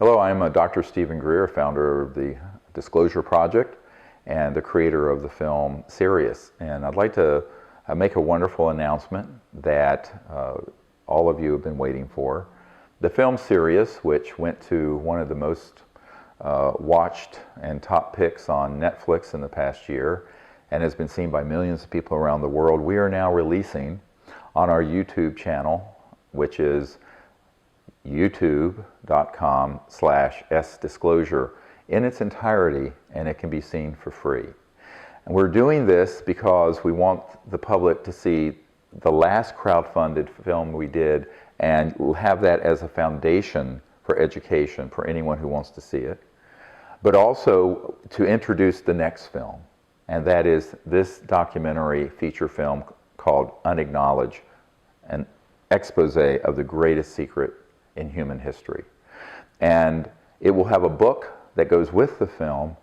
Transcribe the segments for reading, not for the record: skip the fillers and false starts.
Hello, I'm Dr. Stephen Greer, founder of the Disclosure Project and the creator of the film SIRIUS. And I'd like to make a wonderful announcement that all of you have been waiting for. The film SIRIUS, which went to one of the most watched and top picks on Netflix in the past year and has been seen by millions of people around the world, we are now releasing on our YouTube channel, which is youtube.com/sdisclosure in its entirety, and it can be seen for free. And we're doing this because we want the public to see the last crowdfunded film we did and we'll have that as a foundation for education for anyone who wants to see it, but also to introduce the next film, and that is this documentary feature film called Unacknowledged, an expose of the greatest secret in human history. And it will have a book that goes with the film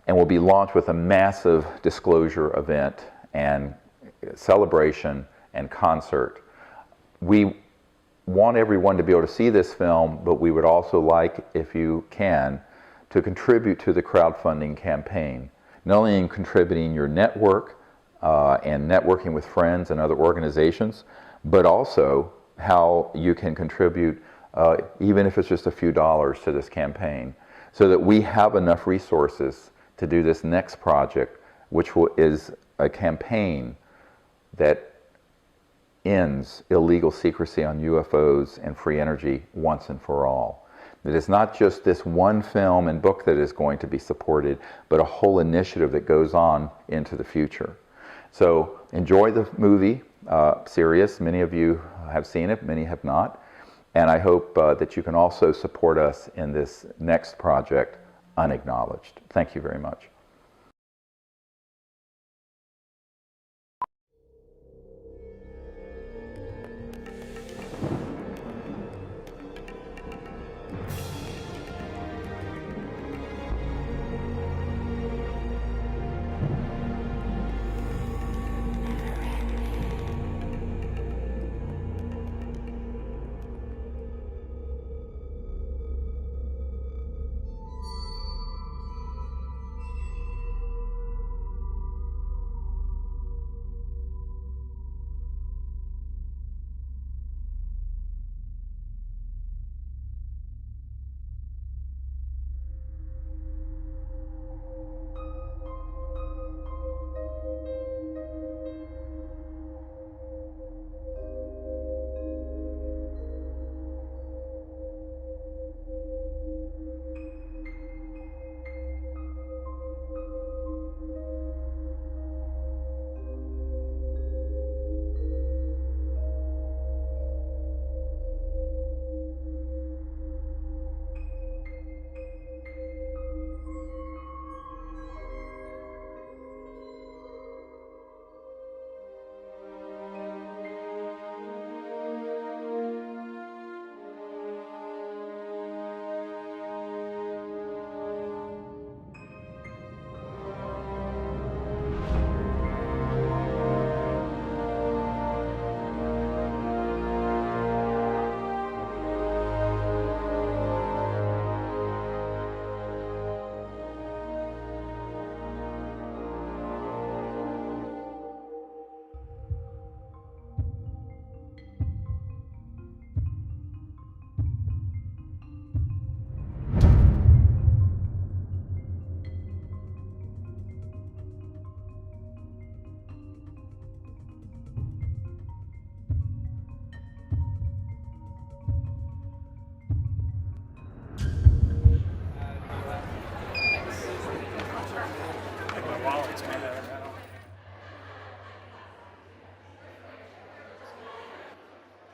and will be launched with a massive disclosure event and celebration and concert. We want everyone to be able to see this film, but we would also like, if you can, to contribute to the crowdfunding campaign. Not only in contributing your network and networking with friends and other organizations, but also how you can contribute even if it's just a few dollars to this campaign, so that we have enough resources to do this next project, which is a campaign that ends illegal secrecy on UFOs and free energy once and for all. It is not just this one film and book that is going to be supported, but a whole initiative that goes on into the future. So enjoy the movie, SIRIUS. Many of you have seen it, many have not. And I hope that you can also support us in this next project, Unacknowledged. Thank you very much.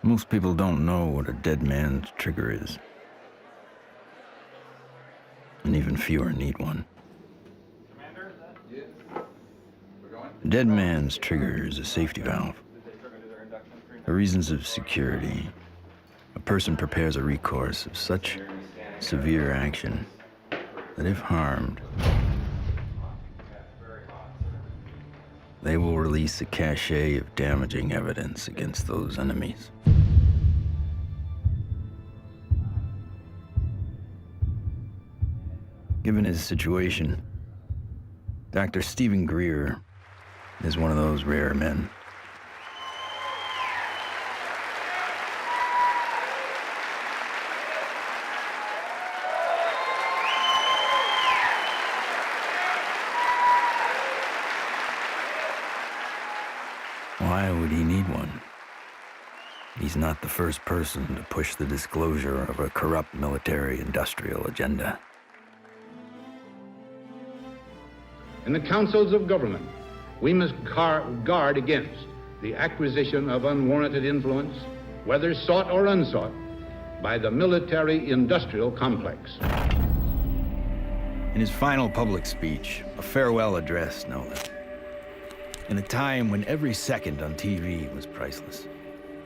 Most people don't know what a dead man's trigger is, and even fewer need one. A dead man's trigger is a safety valve. For reasons of security, a person prepares a recourse of such severe action that if harmed, they will release a cache of damaging evidence against those enemies. Given his situation, Dr. Stephen Greer is one of those rare men. Why would he need one? He's not the first person to push the disclosure of a corrupt military-industrial agenda. In the councils of government, we must guard against the acquisition of unwarranted influence, whether sought or unsought, by the military-industrial complex. In his final public speech, a farewell address, no less, in a time when every second on TV was priceless,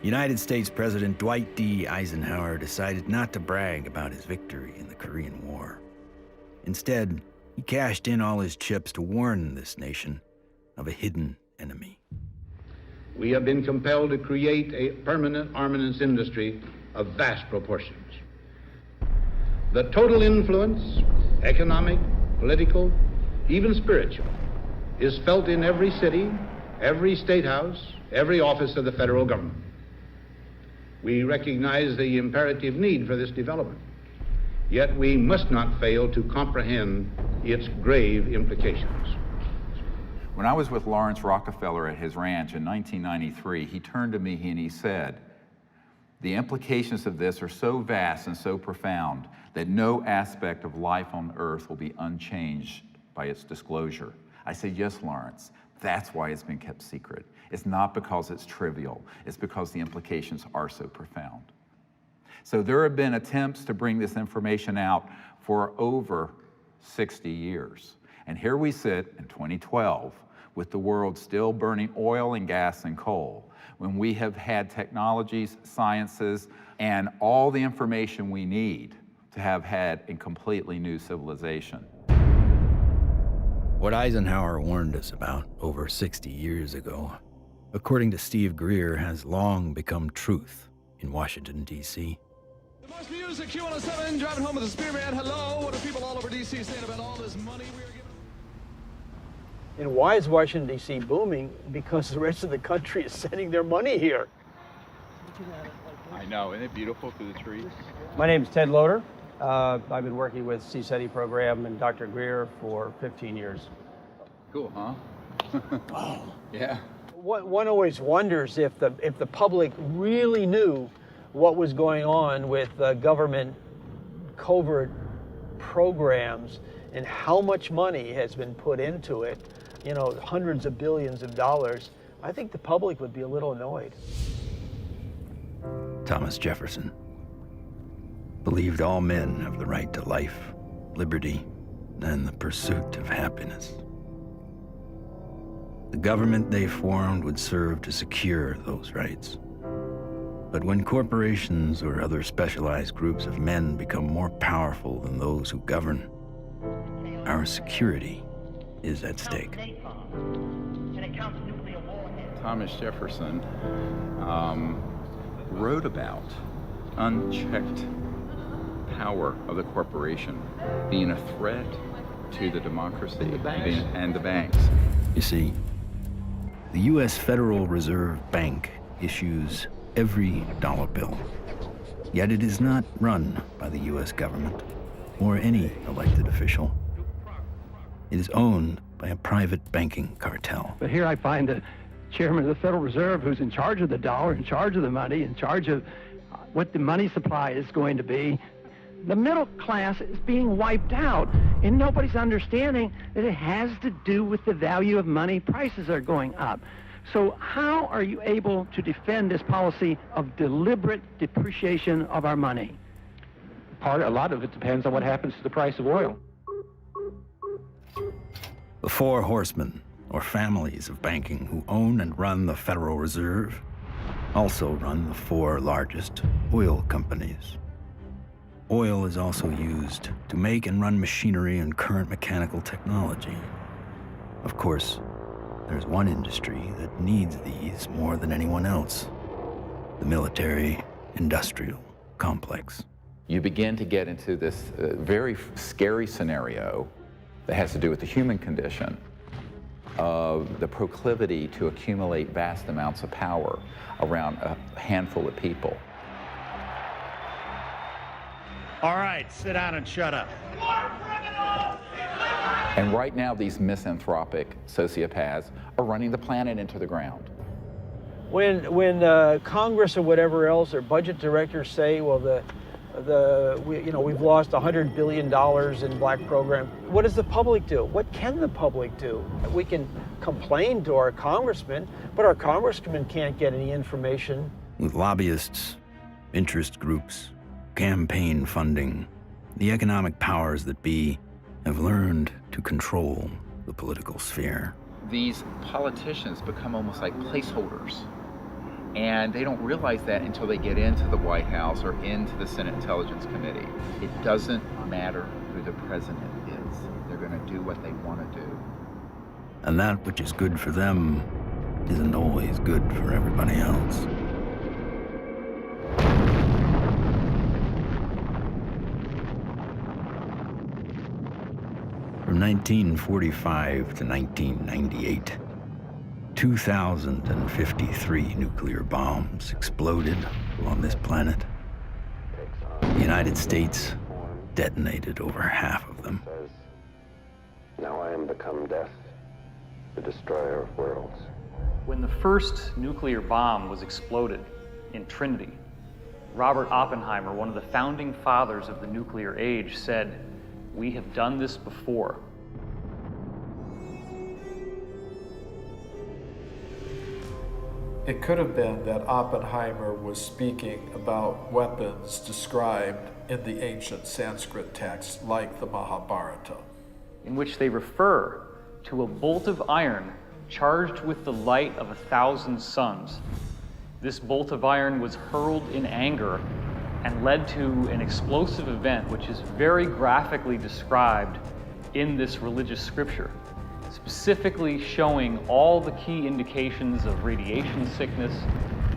United States President Dwight D. Eisenhower decided not to brag about his victory in the Korean War. Instead, he cashed in all his chips to warn this nation of a hidden enemy. We have been compelled to create a permanent armaments industry of vast proportions. The total influence, economic, political, even spiritual, is felt in every city, every state house, every office of the federal government. We recognize the imperative need for this development, yet we must not fail to comprehend its grave implications. When I was with Lawrence Rockefeller at his ranch in 1993, he turned to me and he said, "The implications of this are so vast and so profound that no aspect of life on Earth will be unchanged by its disclosure." I said, "Yes, Lawrence, that's why it's been kept secret. It's not because it's trivial, it's because the implications are so profound." So there have been attempts to bring this information out for over 60 years. And here we sit in 2012 with the world still burning oil and gas and coal, when we have had technologies, sciences, and all the information we need to have had a completely new civilization. What Eisenhower warned us about over 60 years ago, according to Steve Greer, has long become truth in Washington, D.C. The most music, Q107, driving home with the Spearman. Hello, what are people all over D.C. saying about all this money we are giving? And why is Washington, D.C. booming? Because the rest of the country is sending their money here. I know, isn't it beautiful through the trees? My name is Ted Loader. I've been working with CSETI program and Dr. Greer for 15 years. Cool, huh? Oh. Yeah. One always wonders if the public really knew what was going on with government covert programs and how much money has been put into it, you know, hundreds of billions of dollars. I think the public would be a little annoyed. Thomas Jefferson believed all men have the right to life, liberty, and the pursuit of happiness. The government they formed would serve to secure those rights. But when corporations or other specialized groups of men become more powerful than those who govern, our security is at stake. Thomas Jefferson wrote about unchecked power of the corporation being a threat to the democracy and the banks. You see, the U.S. Federal Reserve Bank issues every dollar bill, yet it is not run by the U.S. government or any elected official. It is owned by a private banking cartel. But here I find the chairman of the Federal Reserve who's in charge of the dollar, in charge of the money, in charge of what the money supply is going to be. The middle class is being wiped out, and nobody's understanding that it has to do with the value of money. Prices are going up. So how are you able to defend this policy of deliberate depreciation of our money? A lot of it depends on what happens to the price of oil. The four horsemen, or families of banking, who own and run the Federal Reserve, also run the four largest oil companies. Oil is also used to make and run machinery and current mechanical technology. Of course, there's one industry that needs these more than anyone else: the military-industrial complex. you begin to get into this very scary scenario that has to do with the human condition of the proclivity to accumulate vast amounts of power around a handful of people. All right, sit down and shut up. And right now, these misanthropic sociopaths are running the planet into the ground. When Congress or whatever else or budget directors say, well, we've lost $100 billion in black programs, what does the public do? What can the public do? We can complain to our congressmen, but our congressmen can't get any information. With lobbyists, interest groups, campaign funding, the economic powers that be have learned to control the political sphere. These politicians become almost like placeholders. And they don't realize that until they get into the White House or into the Senate Intelligence Committee. It doesn't matter who the president is. They're going to do what they want to do. And that which is good for them isn't always good for everybody else. From 1945 to 1998, 2,053 nuclear bombs exploded on this planet. The United States detonated over half of them. Now I am become death, the destroyer of worlds. When the first nuclear bomb was exploded in Trinity, Robert Oppenheimer, one of the founding fathers of the nuclear age, said, "We have done this before." It could have been that Oppenheimer was speaking about weapons described in the ancient Sanskrit texts like the Mahabharata, in which they refer to a bolt of iron charged with the light of 1,000 suns. This bolt of iron was hurled in anger and led to an explosive event which is very graphically described in this religious scripture, specifically showing all the key indications of radiation sickness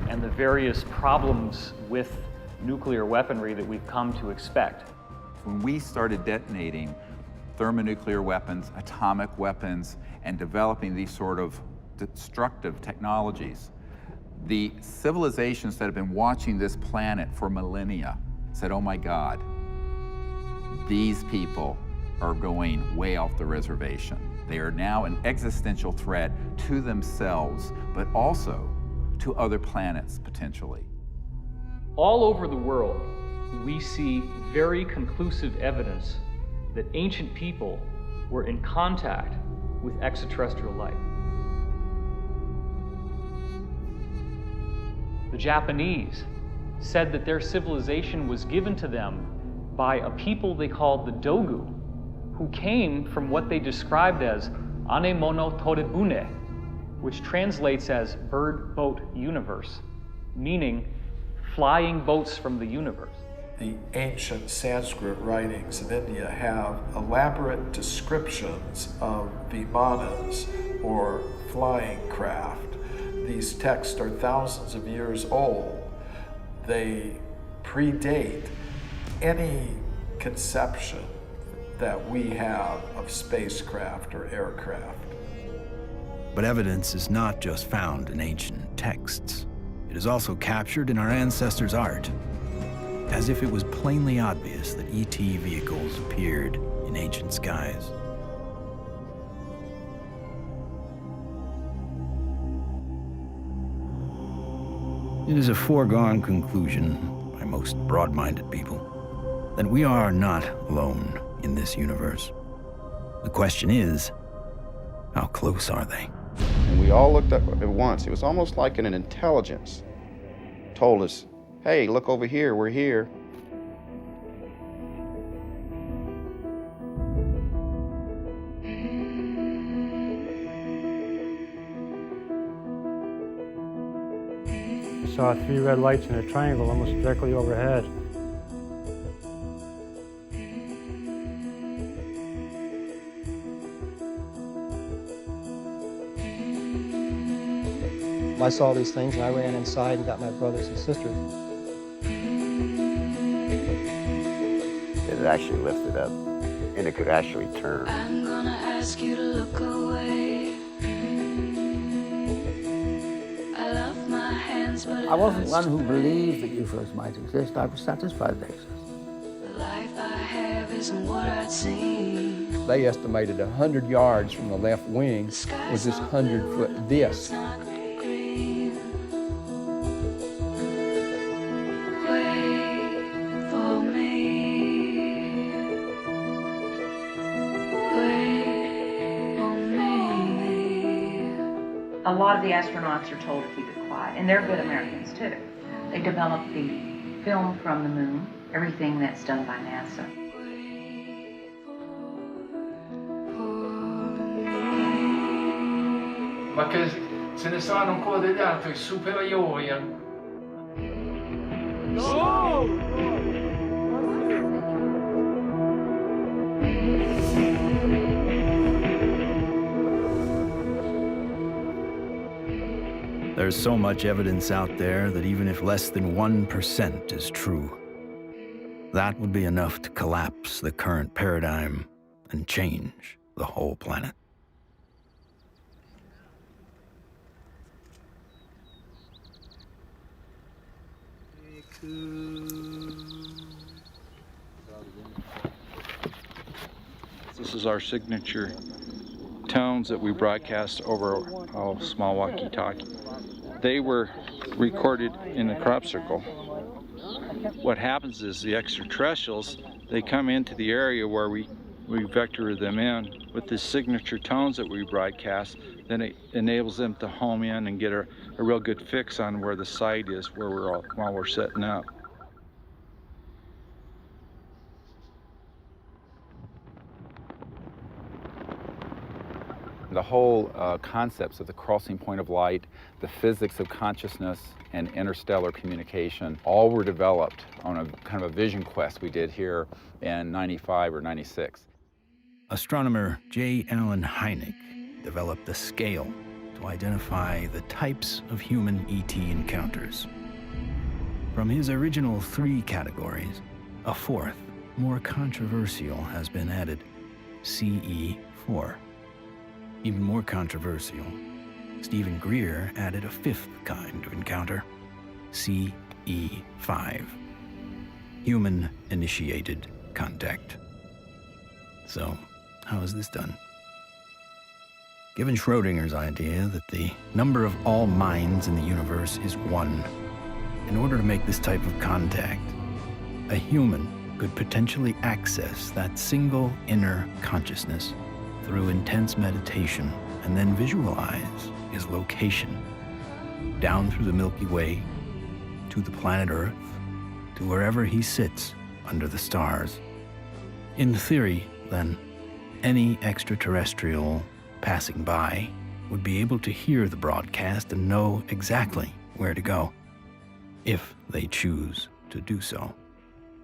and the various problems with nuclear weaponry that we've come to expect. When we started detonating thermonuclear weapons, atomic weapons, and developing these sort of destructive technologies, the civilizations that have been watching this planet for millennia said, oh my God, these people are going way off the reservation. They are now an existential threat to themselves, but also to other planets, potentially. All over the world, we see very conclusive evidence that ancient people were in contact with extraterrestrial life. The Japanese said that their civilization was given to them by a people they called the Dogu, who came from what they described as Anemono Torebune, which translates as bird boat universe, meaning flying boats from the universe. The ancient Sanskrit writings of India have elaborate descriptions of vimanas, or flying craft. These texts are thousands of years old. They predate any conception that we have of spacecraft or aircraft. But evidence is not just found in ancient texts. It is also captured in our ancestors' art, as if it was plainly obvious that ET vehicles appeared in ancient skies. It is a foregone conclusion by most broad-minded people that we are not alone in this universe. The question is, how close are they? And we all looked up at once. It was almost like an intelligence told us, hey, look over here, we're here. I saw 3 red lights in a triangle almost directly overhead. I saw these things and I ran inside and got my brothers and sisters. it actually lifted up, and it could actually turn. I'm gonna ask you to look away. I love my hands, but I wasn't one who believed that UFOs might exist. I was satisfied they exist. the life I have isn't what I'd seen. They estimated 100 yards from the left wing was this 100-foot disc. A lot of the astronauts are told to keep it quiet, and they're good Americans too. They develop the film from the moon, everything that's done by NASA. Ma che se ne saranno ancora degli altri superiori. There's so much evidence out there that even if less than 1% is true, that would be enough to collapse the current paradigm and change the whole planet. This is our signature tones that we broadcast over a small walkie-talkie. They were recorded in a crop circle. What happens is the extraterrestrials, they come into the area where we vector them in with the signature tones that we broadcast. Then it enables them to home in and get a real good fix on where the site is while we're setting up. The whole concepts of the crossing point of light, the physics of consciousness, and interstellar communication all were developed on a kind of a vision quest we did here in 95 or 96. Astronomer J. Allen Hynek developed a scale to identify the types of human ET encounters. From his original 3 categories, a 4th, more controversial, has been added, CE4. Even more controversial, Stephen Greer added a 5th kind of encounter, CE5. Human-initiated contact. So, how is this done? Given Schrodinger's idea that the number of all minds in the universe is 1, in order to make this type of contact, a human could potentially access that single inner consciousness through intense meditation and then visualize his location down through the Milky Way to the planet Earth to wherever he sits under the stars. In theory, then, any extraterrestrial passing by would be able to hear the broadcast and know exactly where to go, if they choose to do so.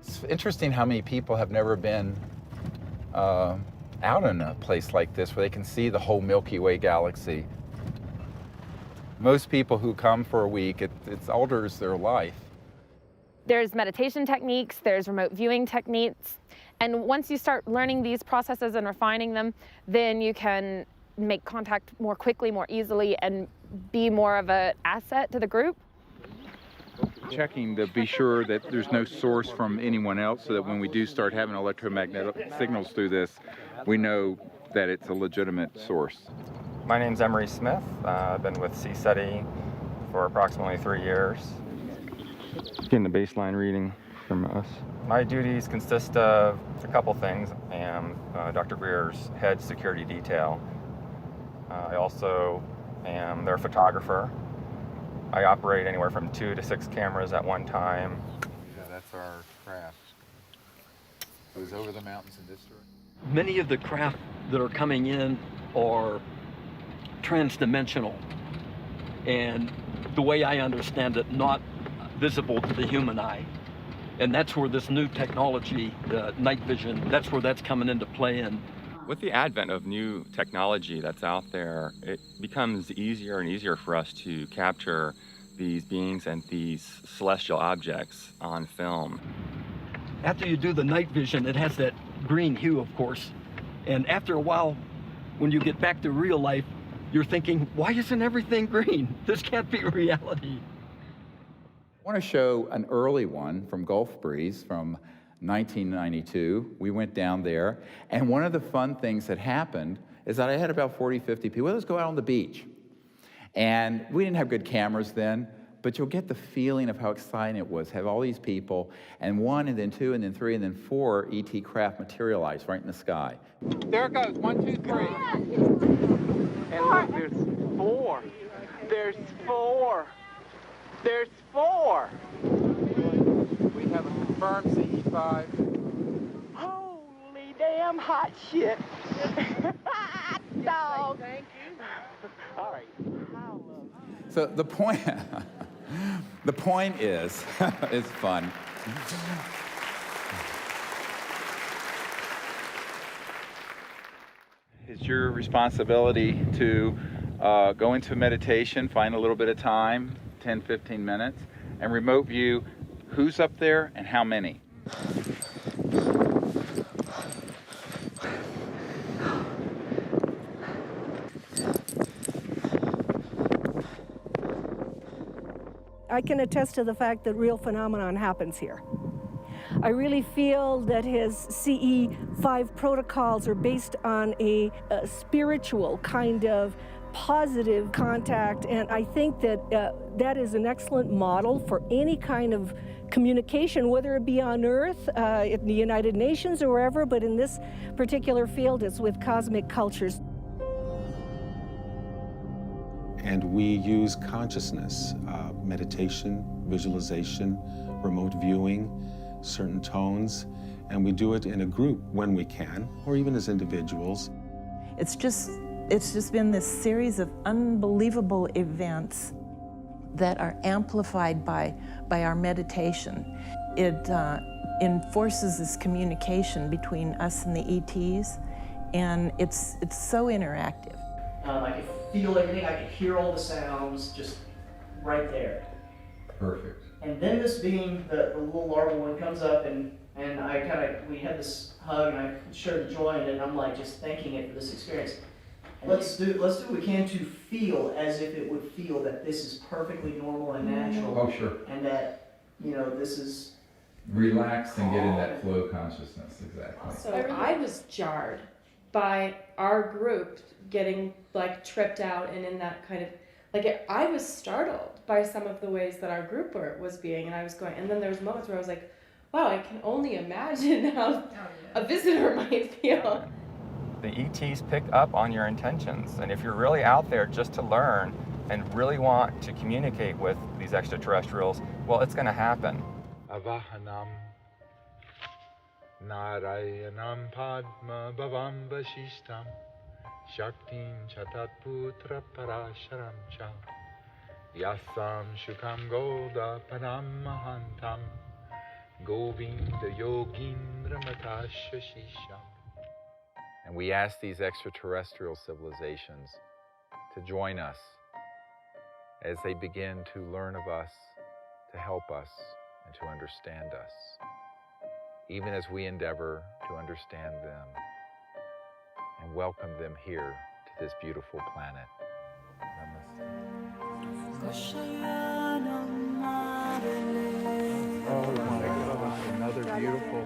It's interesting how many people have never been out in a place like this where they can see the whole Milky Way galaxy. Most people who come for a week, it alters their life. There's meditation techniques, there's remote viewing techniques, and once you start learning these processes and refining them, then you can make contact more quickly, more easily, and be more of an asset to the group. Checking to be sure that there's no source from anyone else, so that when we do start having electromagnetic signals through this, we know that it's a legitimate source. My name's Emery Smith. I've been with CSETI for approximately 3 years. Getting the baseline reading from us. My duties consist of a couple things. I am Dr. Greer's head security detail. I also am their photographer. I operate anywhere from 2 to 6 cameras at one time. Yeah, that's our craft. It was over the mountains in this direction. Many of the craft that are coming in are transdimensional, and the way I understand it, not visible to the human eye. And that's where this new technology, night vision, that's where that's coming into play. And with the advent of new technology that's out there, it becomes easier and easier for us to capture these beings and these celestial objects on film. after you do the night vision, it has that green hue, of course. And after a while, when you get back to real life, you're thinking, why isn't everything green? This can't be reality. I want to show an early one from Gulf Breeze from 1992. We went down there, and one of the fun things that happened is that I had about 40, 50 people. Let's go out on the beach. And we didn't have good cameras then, but you'll get the feeling of how exciting it was, have all these people, and 1, and then 2, and then 3, and then 4 ET craft materialize right in the sky. There it goes, 1, 2, 3. And look, there's 4. There's 4. There's 4. We have a confirmed CE5. Holy damn hot shit. Dog. Thank you. All right. So the point, the point is, it's fun. It's your responsibility to go into meditation, find a little bit of time, 10, 15 minutes, and remote view who's up there and how many. I can attest to the fact that real phenomenon happens here. I really feel that his CE5 protocols are based on a spiritual kind of positive contact, and I think that that is an excellent model for any kind of communication, whether it be on Earth, in the United Nations or wherever, but in this particular field it's with cosmic cultures. And we use consciousness, meditation, visualization, remote viewing, certain tones, and we do it in a group when we can, or even as individuals. It's just been this series of unbelievable events that are amplified by our meditation. It enforces this communication between us and the ETs, and it's so interactive. I could feel everything, I could hear all the sounds just right there. Perfect. And then this being the little larval one comes up, and we had this hug, and I shared the joy in it, and I'm like just thanking it for this experience. And let's do what we can to feel as if it would feel that this is perfectly normal and natural. Oh, sure. And that, this is... Relax and get in that flow consciousness, exactly. So I was jarred by our group getting tripped out and in that kind of, I was startled by some of the ways that our group was being, and I was going, and then there was moments where I was like, wow, I can only imagine how a visitor might feel. The ETs pick up on your intentions, and if you're really out there just to learn and really want to communicate with these extraterrestrials, well, it's going to happen. Avahanam Narayanam Padma Bhavam Vasishtam Shaktim Chatat Putra Parasharam Cha Yasam Shukam Goda Panam Mahantam Govinda Yogindra Matashashisham. And we ask these extraterrestrial civilizations to join us as they begin to learn of us, to help us, and to understand us, even as we endeavor to understand them and welcome them here to this beautiful planet. Oh my gosh, another beautiful,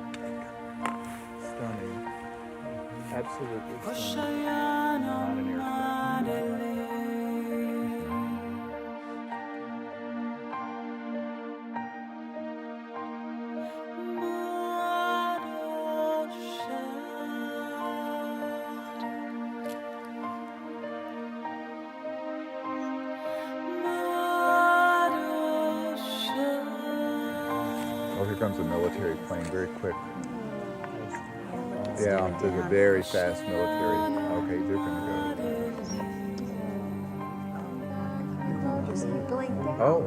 stunning, absolutely stunning. Not an aircraft. Oh, here comes a military plane, very quick. Yeah, there's a very fast military. Okay, they're gonna go. Oh.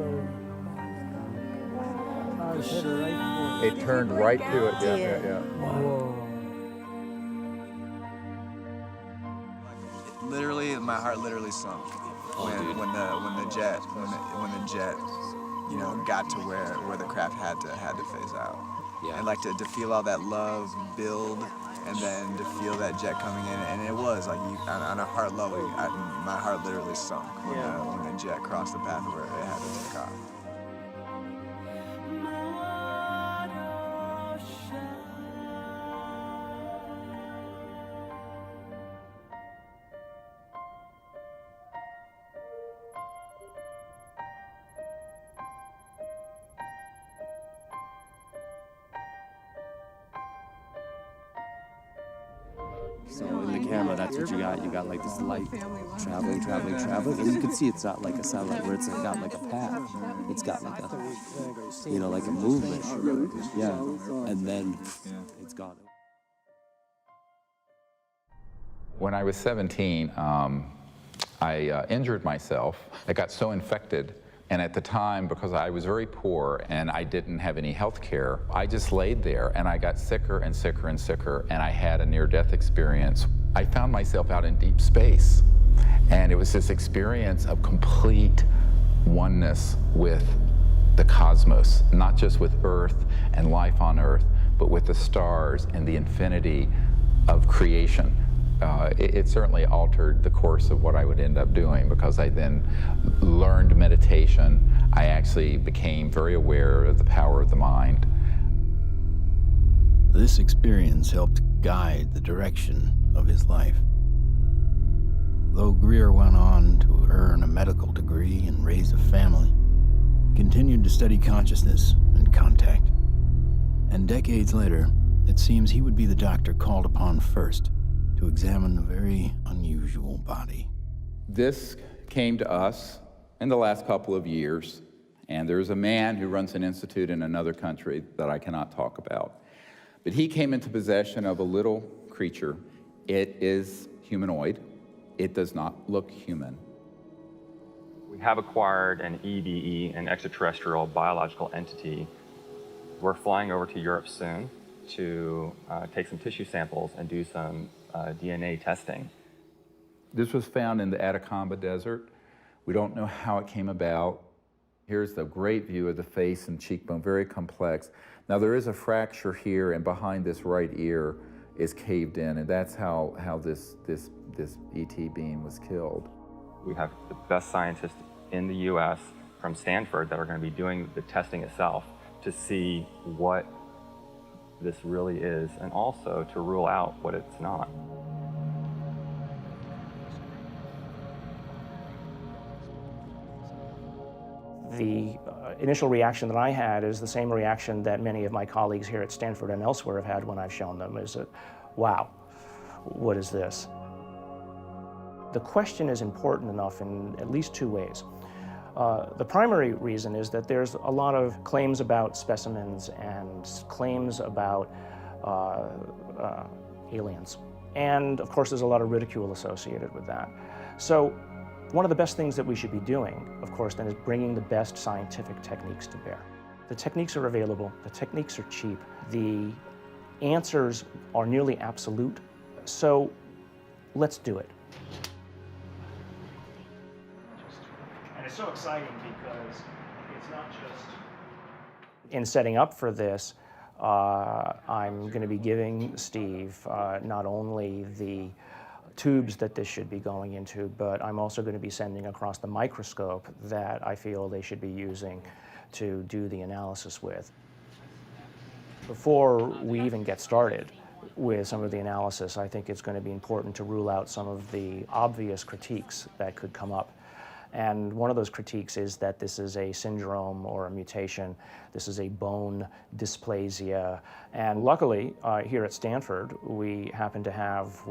It turned right to it. Yeah. Whoa. Literally, my heart literally sunk when the jet got to where the craft had to phase out. and like to feel all that love build, and then to feel that jet coming in, and it was like on a heart level, my heart literally sunk when the jet crossed the path where it had to take off. So in the camera, that's what you got. You got like this light traveling, and you can see it's not like a satellite where it's got like a path. It's got like a, you know, like a movement. Yeah, and then it's gone. When I was 17, I injured myself. I got so infected. And at the time, because I was very poor and I didn't have any health care, I just laid there and I got sicker and sicker and sicker, and I had a near-death experience. I found myself out in deep space, and it was this experience of complete oneness with the cosmos, not just with Earth and life on Earth, but with the stars and the infinity of creation. It certainly altered the course of what I would end up doing, because I then learned meditation. I actually became very aware of the power of the mind. This experience helped guide the direction of his life. Though Greer went on to earn a medical degree and raise a family, he continued to study consciousness and contact. And decades later, it seems he would be the doctor called upon first to examine a very unusual body. This came to us in the last couple of years, and there's a man who runs an institute in another country that I cannot talk about. But he came into possession of a little creature. It is humanoid. It does not look human. We have acquired an EBE, an extraterrestrial biological entity. We're flying over to Europe soon to take some tissue samples and do some DNA testing. This was found in the Atacama Desert. We don't know how it came about. Here's the great view of the face and cheekbone, very complex. Now there is a fracture here, and behind this right ear is caved in, and that's how this ET being was killed. We have the best scientists in the US from Stanford that are going to be doing the testing itself to see what this really is, and also to rule out what it's not. The initial reaction that I had is the same reaction that many of my colleagues here at Stanford and elsewhere have had when I've shown them, is that, wow, what is this? The question is important enough in at least two ways. The primary reason is that there's a lot of claims about specimens and claims about aliens. And of course, there's a lot of ridicule associated with that. So one of the best things that we should be doing, of course, then is bringing the best scientific techniques to bear. The techniques are available, the techniques are cheap, the answers are nearly absolute, so let's do it. And it's so exciting because it's not just... In setting up for this, I'm going to be giving Steve not only the tubes that this should be going into, but I'm also going to be sending across the microscope that I feel they should be using to do the analysis with. Before we even get started with some of the analysis, I think it's going to be important to rule out some of the obvious critiques that could come up. And one of those critiques is that this is a syndrome or a mutation. This is a bone dysplasia. And luckily, here at Stanford, we happen to have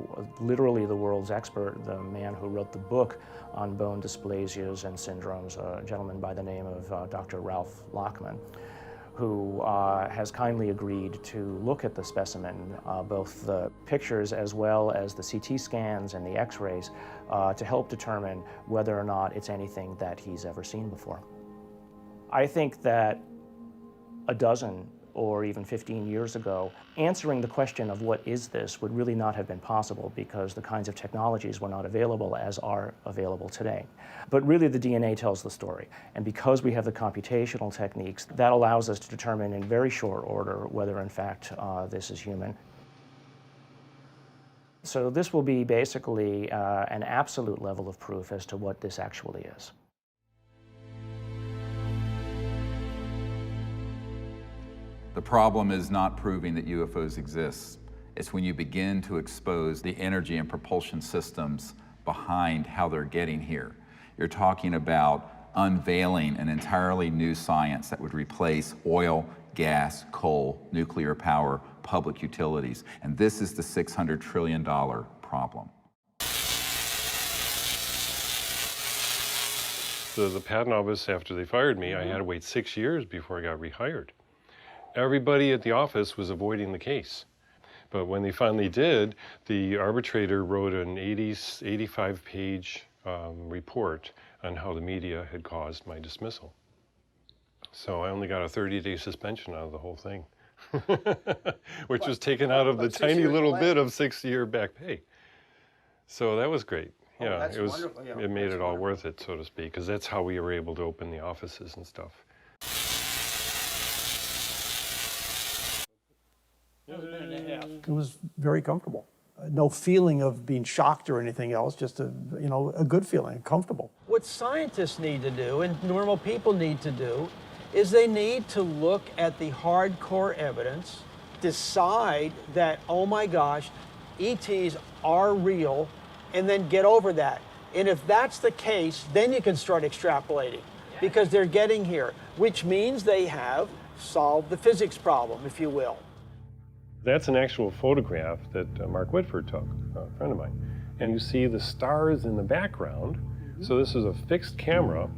literally the world's expert, the man who wrote the book on bone dysplasias and syndromes, a gentleman by the name of Dr. Ralph Lachman, who has kindly agreed to look at the specimen, both the pictures as well as the CT scans and the x-rays, to help determine whether or not it's anything that he's ever seen before. I think that a dozen or even 15 years ago, answering the question of what is this would really not have been possible because the kinds of technologies were not available as are available today. But really the DNA tells the story. And because we have the computational techniques, that allows us to determine in very short order whether in fact this is human. So this will be basically an absolute level of proof as to what this actually is. The problem is not proving that UFOs exist. It's when you begin to expose the energy and propulsion systems behind how they're getting here. You're talking about unveiling an entirely new science that would replace oil, gas, coal, nuclear power, public utilities. And this is the $600 trillion problem. So the patent office, after they fired me, I had to wait 6 years before I got rehired. Everybody at the office was avoiding the case. But when they finally did, the arbitrator wrote an 85-page report on how the media had caused my dismissal. So I only got a 30-day suspension out of the whole thing, which was taken out of the tiny little bit of 6-year back pay. So that was great. Yeah, it was. Wonderful. Yeah, it made it all worth it, so to speak, because that's how we were able to open the offices and stuff. It was very comfortable. No feeling of being shocked or anything else, just a good feeling, comfortable. What scientists need to do and normal people need to do is they need to look at the hardcore evidence, decide that, oh my gosh, ETs are real, and then get over that. And if that's the case, then you can start extrapolating because they're getting here, which means they have solved the physics problem, if you will. That's an actual photograph that Mark Whitford took, a friend of mine. And you see the stars in the background. So this is a fixed camera.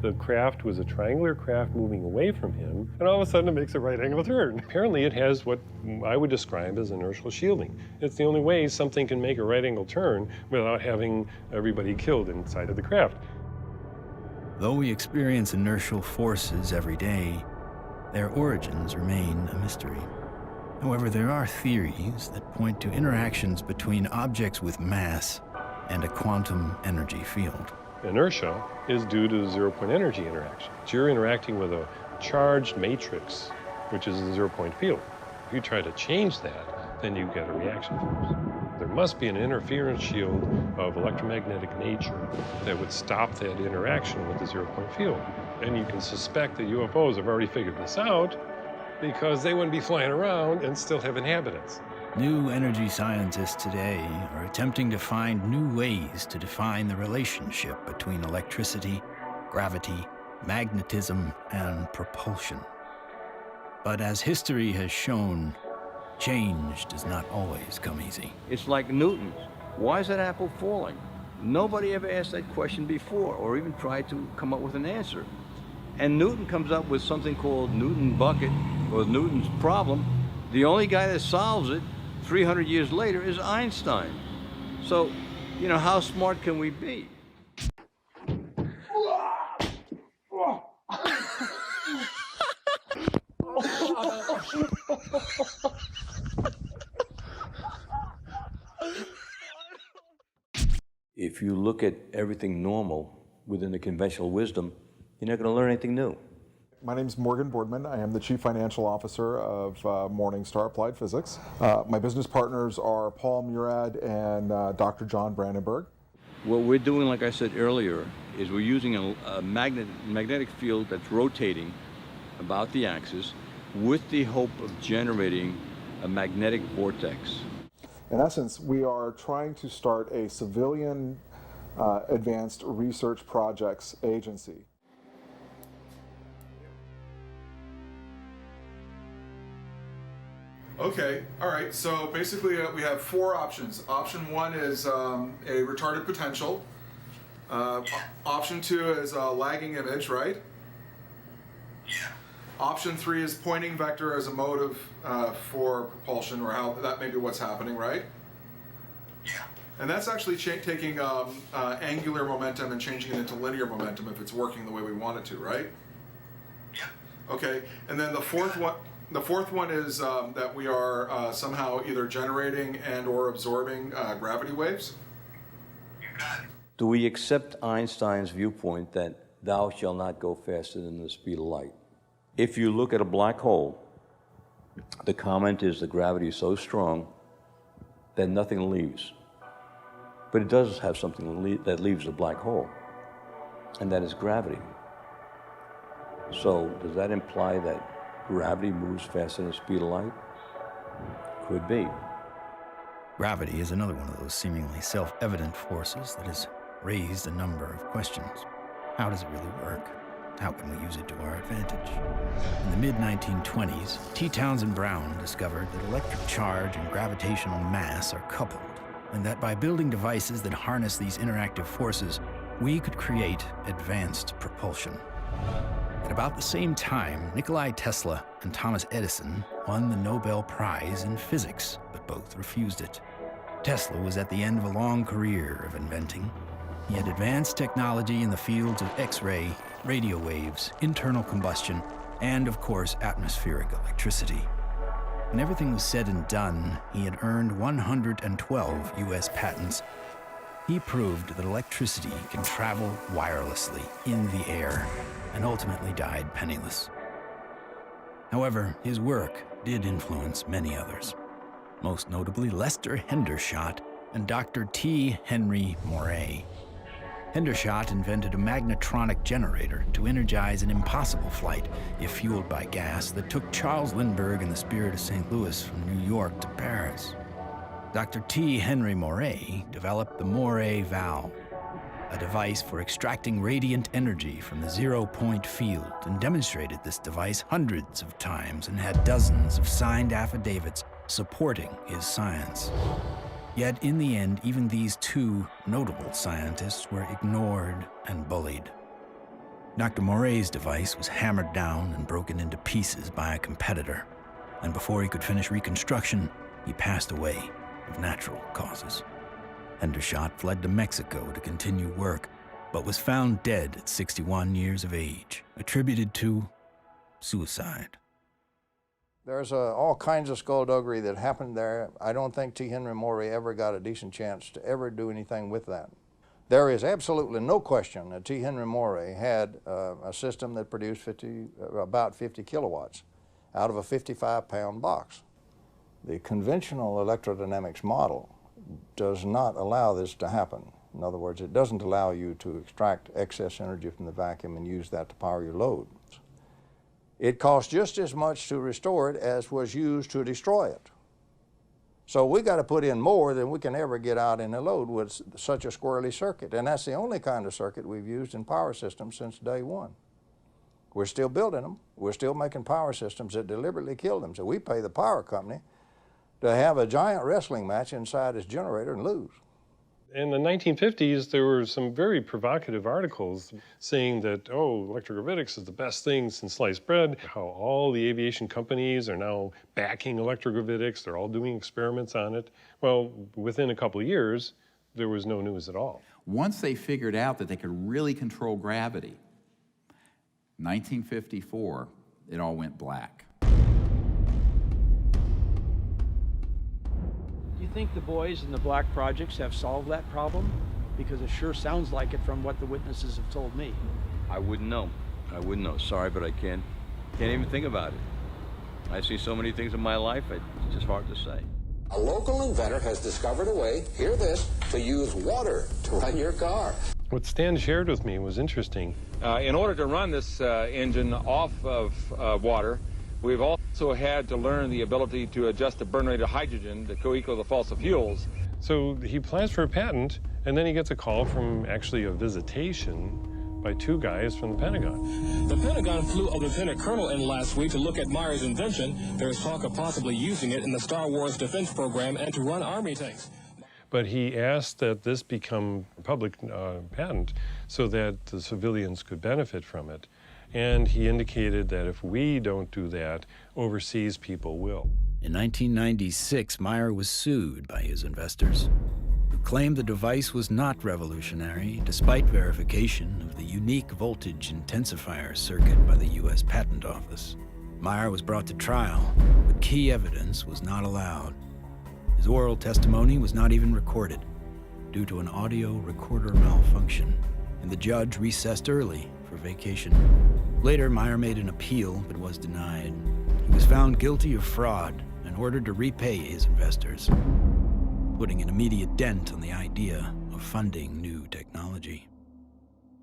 The craft was a triangular craft moving away from him, and all of a sudden it makes a right angle turn. Apparently it has what I would describe as inertial shielding. It's the only way something can make a right angle turn without having everybody killed inside of the craft. Though we experience inertial forces every day, their origins remain a mystery. However, there are theories that point to interactions between objects with mass and a quantum energy field. Inertia is due to zero-point energy interaction. So you're interacting with a charged matrix, which is a zero-point field. If you try to change that, then you get a reaction force. There must be an interference shield of electromagnetic nature that would stop that interaction with the zero-point field. And you can suspect that UFOs have already figured this out because they wouldn't be flying around and still have inhabitants. New energy scientists today are attempting to find new ways to define the relationship between electricity, gravity, magnetism, and propulsion. But as history has shown, change does not always come easy. It's like Newton. Why is that apple falling? Nobody ever asked that question before or even tried to come up with an answer. And Newton comes up with something called Newton bucket, or Newton's problem. The only guy that solves it 300 years later is Einstein. So, how smart can we be? If you look at everything normal within the conventional wisdom, you're not going to learn anything new. My name is Morgan Boardman. I am the Chief Financial Officer of Morningstar Applied Physics. My business partners are Paul Murad and Dr. John Brandenburg. What we're doing, like I said earlier, is we're using a magnetic field that's rotating about the axis with the hope of generating a magnetic vortex. In essence, we are trying to start a civilian advanced research projects agency. Okay, all right, so basically we have 4 options. Option 1 is a retarded potential. Option 2 is a lagging image, right? Yeah. Option 3 is pointing vector as a motive for propulsion, or how that may be what's happening, right? Yeah. And that's actually taking angular momentum and changing it into linear momentum if it's working the way we want it to, right? Yeah. Okay, and then the fourth one. The fourth one is that we are somehow either generating and or absorbing gravity waves. Do we accept Einstein's viewpoint that thou shalt not go faster than the speed of light? If you look at a black hole, the comment is the gravity is so strong that nothing leaves. But it does have something that leaves the black hole, and that is gravity. So does that imply that gravity moves faster than the speed of light? Could be. Gravity is another one of those seemingly self-evident forces that has raised a number of questions. How does it really work? How can we use it to our advantage? In the mid-1920s, T. Townsend Brown discovered that electric charge and gravitational mass are coupled, and that by building devices that harness these interactive forces, we could create advanced propulsion. At about the same time, Nikola Tesla and Thomas Edison won the Nobel Prize in physics, but both refused it. Tesla was at the end of a long career of inventing. He had advanced technology in the fields of X-ray, radio waves, internal combustion, and, of course, atmospheric electricity. When everything was said and done, he had earned 112 U.S. patents. He proved that electricity can travel wirelessly in the air, and ultimately died penniless. However, his work did influence many others, most notably Lester Hendershot and Dr. T. Henry Moray. Hendershot invented a magnetronic generator to energize an impossible flight, if fueled by gas, that took Charles Lindbergh and the Spirit of St. Louis from New York to Paris. Dr. T. Henry Moray developed the Moray valve, a device for extracting radiant energy from the zero-point field, and demonstrated this device hundreds of times and had dozens of signed affidavits supporting his science. Yet in the end, even these two notable scientists were ignored and bullied. Dr. Moray's device was hammered down and broken into pieces by a competitor, and before he could finish reconstruction, he passed away of natural causes. Hendershot fled to Mexico to continue work, but was found dead at 61 years of age, attributed to suicide. There's all kinds of skullduggery that happened there. I don't think T. Henry Moray ever got a decent chance to ever do anything with that. There is absolutely no question that T. Henry Moray had a system that produced about 50 kilowatts out of a 55-pound box. The conventional electrodynamics model does not allow this to happen. In other words, it doesn't allow you to extract excess energy from the vacuum and use that to power your load. It costs just as much to restore it as was used to destroy it. So we got to put in more than we can ever get out in a load with such a squirrely circuit. And that's the only kind of circuit we've used in power systems since day one. We're still building them. We're still making power systems that deliberately kill them. So we pay the power company to have a giant wrestling match inside his generator and lose. In the 1950s, there were some very provocative articles saying that, oh, electrogravitics is the best thing since sliced bread, how all the aviation companies are now backing electrogravitics, they're all doing experiments on it. Well, within a couple of years, there was no news at all. Once they figured out that they could really control gravity, 1954, it all went black. Do you think the boys in the black projects have solved that problem? Because it sure sounds like it from what the witnesses have told me. I wouldn't know. I wouldn't know. Sorry, but I can't even think about it. I've seen so many things in my life, it's just hard to say. A local inventor has discovered a way, hear this, to use water to run your car. What Stan shared with me was interesting. In order to run this engine off of water, we've also had to learn the ability to adjust the burn rate of hydrogen to co-equal the fossil fuels. So he applies for a patent, and then he gets a call from actually a visitation by two guys from the Pentagon. The Pentagon flew a lieutenant colonel in last week to look at Meyer's invention. There's talk of possibly using it in the Star Wars defense program and to run Army tanks. But he asked that this become a public patent so that the civilians could benefit from it. And he indicated that if we don't do that, overseas people will. In 1996, Meyer was sued by his investors, who claimed the device was not revolutionary, despite verification of the unique voltage intensifier circuit by the U.S. Patent Office. Meyer was brought to trial, but key evidence was not allowed. His oral testimony was not even recorded due to an audio recorder malfunction, and the judge recessed early for vacation. Later, Meyer made an appeal but was denied. He was found guilty of fraud and ordered to repay his investors, putting an immediate dent on the idea of funding new technology.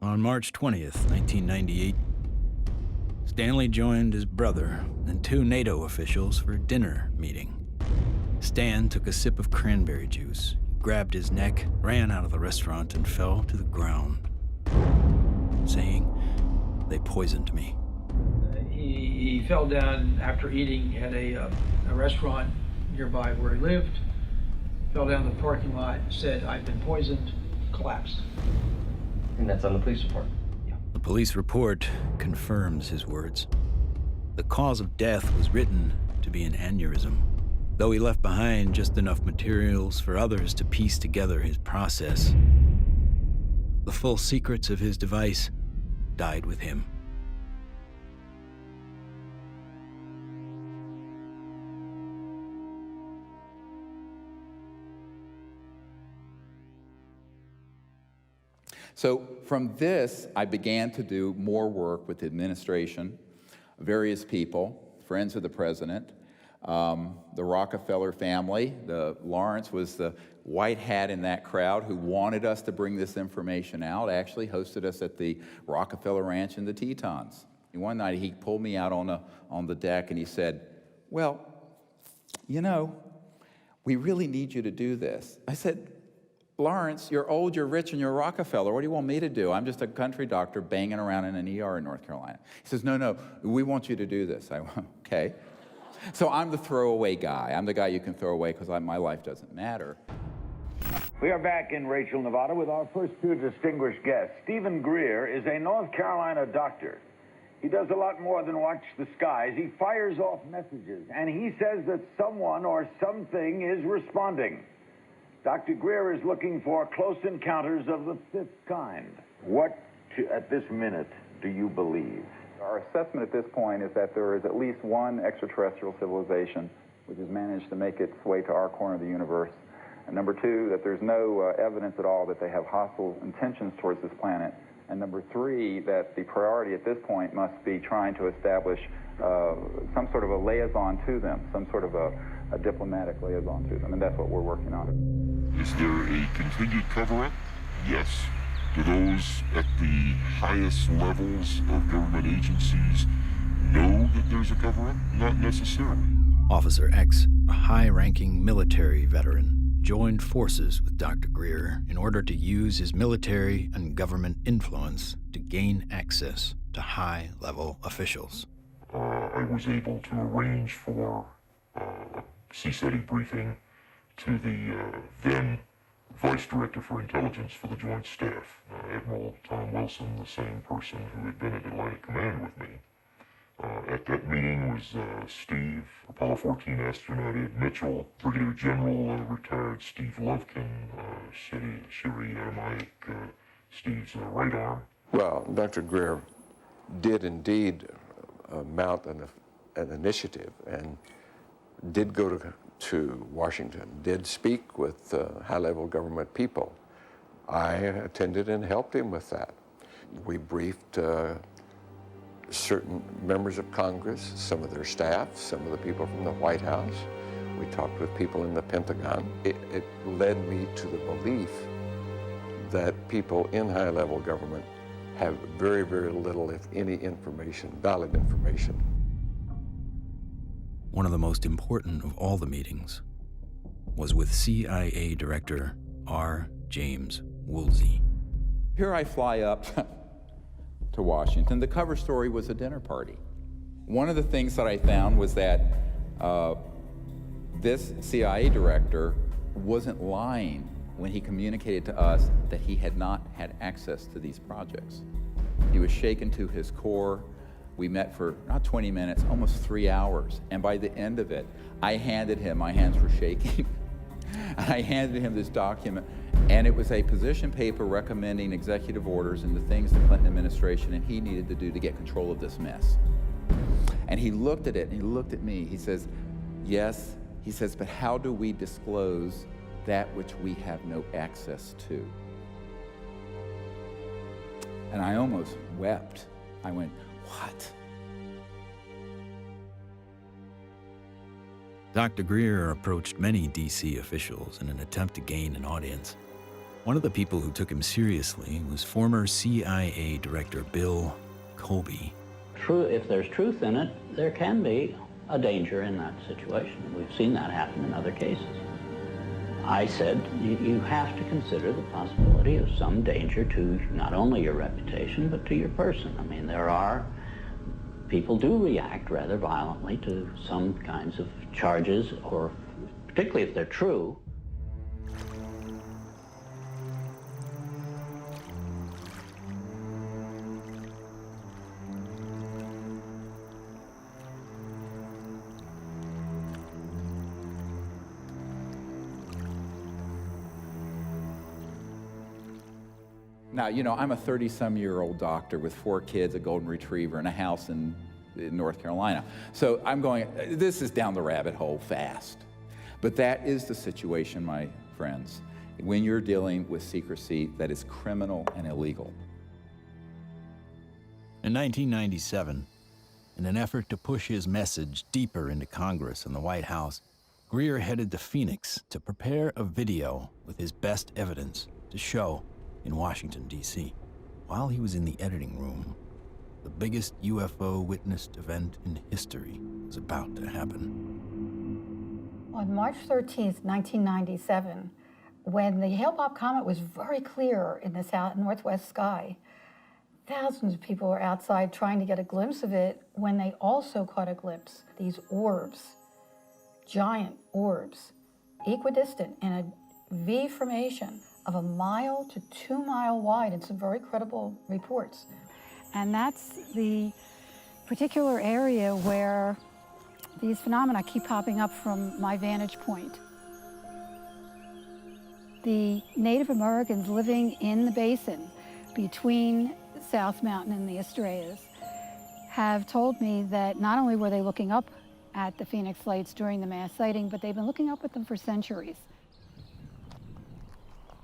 On March 20th, 1998, Stanley joined his brother and 2 NATO officials for a dinner meeting. Stan took a sip of cranberry juice, grabbed his neck, ran out of the restaurant, and fell to the ground, saying, "They poisoned me." He fell down after eating at a restaurant nearby where he lived, fell down the parking lot, said, "I've been poisoned," collapsed. And that's on the police report? The police report confirms his words. The cause of death was written to be an aneurysm, though he left behind just enough materials for others to piece together his process. The full secrets of his device died with him. So from this, I began to do more work with the administration, various people, friends of the president, the Rockefeller family. Lawrence was the white hat in that crowd who wanted us to bring this information out, actually hosted us at the Rockefeller Ranch in the Tetons. And one night he pulled me out on the deck and he said, "Well, you know, we really need you to do this." I said, "Lawrence, you're old, you're rich, and you're Rockefeller. What do you want me to do? I'm just a country doctor banging around in an ER in North Carolina." He says, "No, we want you to do this." I went, "Okay." So I'm the throwaway guy. I'm the guy you can throw away because my life doesn't matter. We are back in Rachel, Nevada with our first 2 distinguished guests. Stephen Greer is a North Carolina doctor. He does a lot more than watch the skies. He fires off messages, and he says that someone or something is responding. Dr. Greer is looking for close encounters of the 5th kind. What, at this minute, do you believe? Our assessment at this point is that there is at least one extraterrestrial civilization which has managed to make its way to our corner of the universe. And number 2, that there's no evidence at all that they have hostile intentions towards this planet. And number 3, that the priority at this point must be trying to establish some sort of a liaison to them, some sort of a diplomatic liaison to them, and that's what we're working on. Is there a continued cover-up? Yes. Do those at the highest levels of government agencies know that there's a cover-up? Not necessarily. Officer X, a high-ranking military veteran, joined forces with Dr. Greer in order to use his military and government influence to gain access to high-level officials. I was able to arrange for a CSETI briefing to the then Vice Director for Intelligence for the Joint Staff, Admiral Tom Wilson, the same person who had been at Atlantic Command with me. At that meeting was Steve, Apollo 14 astronaut Ed Mitchell, Brigadier General retired Steve Lovkin, Siri Automatic, Steve's right arm. Well, Dr. Greer did indeed mount an initiative and did go to Washington, did speak with high-level government people. I attended and helped him with that. We briefed certain members of Congress, some of their staff, some of the people from the White House. We talked with people in the Pentagon. It led me to the belief that people in high-level government have very, very little, if any, information, valid information. One of the most important of all the meetings was with CIA Director R. James Woolsey. Here I fly up to Washington. The cover story was a dinner party. One of the things that I found was that this CIA director wasn't lying when he communicated to us that he had not had access to these projects. He was shaken to his core. We met for not 20 minutes, almost 3 hours. And by the end of it, I handed him, my hands were shaking, I handed him this document, and it was a position paper recommending executive orders and the things the Clinton administration and he needed to do to get control of this mess. And he looked at it, and he looked at me. He says, yes, he says, but how do we disclose that which we have no access to? And I almost wept. I went, what? Dr. Greer approached many D.C. officials in an attempt to gain an audience. One of the people who took him seriously was former CIA Director Bill Colby. If there's truth in it, there can be a danger in that situation. We've seen that happen in other cases. I said, you have to consider the possibility of some danger to not only your reputation, but to your person. I mean, people do react rather violently to some kinds of charges, or particularly if they're true. Now, you know, I'm a 30-some-year-old doctor with 4 kids, a golden retriever, and a house in North Carolina. So I'm going, this is down the rabbit hole fast. But that is the situation, my friends, when you're dealing with secrecy that is criminal and illegal. In 1997, in an effort to push his message deeper into Congress and the White House, Greer headed to Phoenix to prepare a video with his best evidence to show in Washington, D.C. While he was in the editing room, the biggest UFO witnessed event in history was about to happen. On March 13th, 1997, when the Hale-Bopp comet was very clear in the northwest sky, thousands of people were outside trying to get a glimpse of it when they also caught a glimpse. These orbs, giant orbs, equidistant in a V formation of 1 mile to 2 mile wide in some very credible reports. And that's the particular area where these phenomena keep popping up from my vantage point. The Native Americans living in the basin between South Mountain and the Estrellas have told me that not only were they looking up at the Phoenix Lights during the mass sighting, but they've been looking up at them for centuries.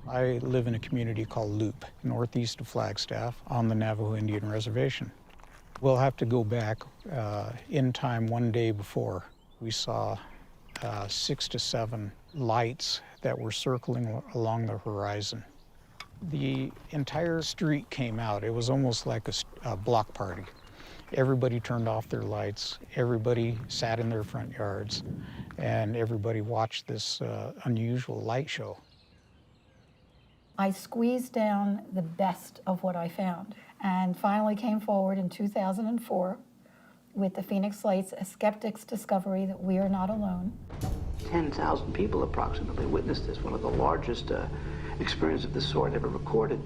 I live in a community called Loop, northeast of Flagstaff, on the Navajo Indian Reservation. We'll have to go back in time one day before. We saw 6 to 7 lights that were circling along the horizon. The entire street came out. It was almost like a block party. Everybody turned off their lights, everybody sat in their front yards, and everybody watched this unusual light show. I squeezed down the best of what I found and finally came forward in 2004 with the Phoenix Lights, a skeptic's discovery that we are not alone. 10,000 people approximately witnessed this, one of the largest experiences of this sort ever recorded.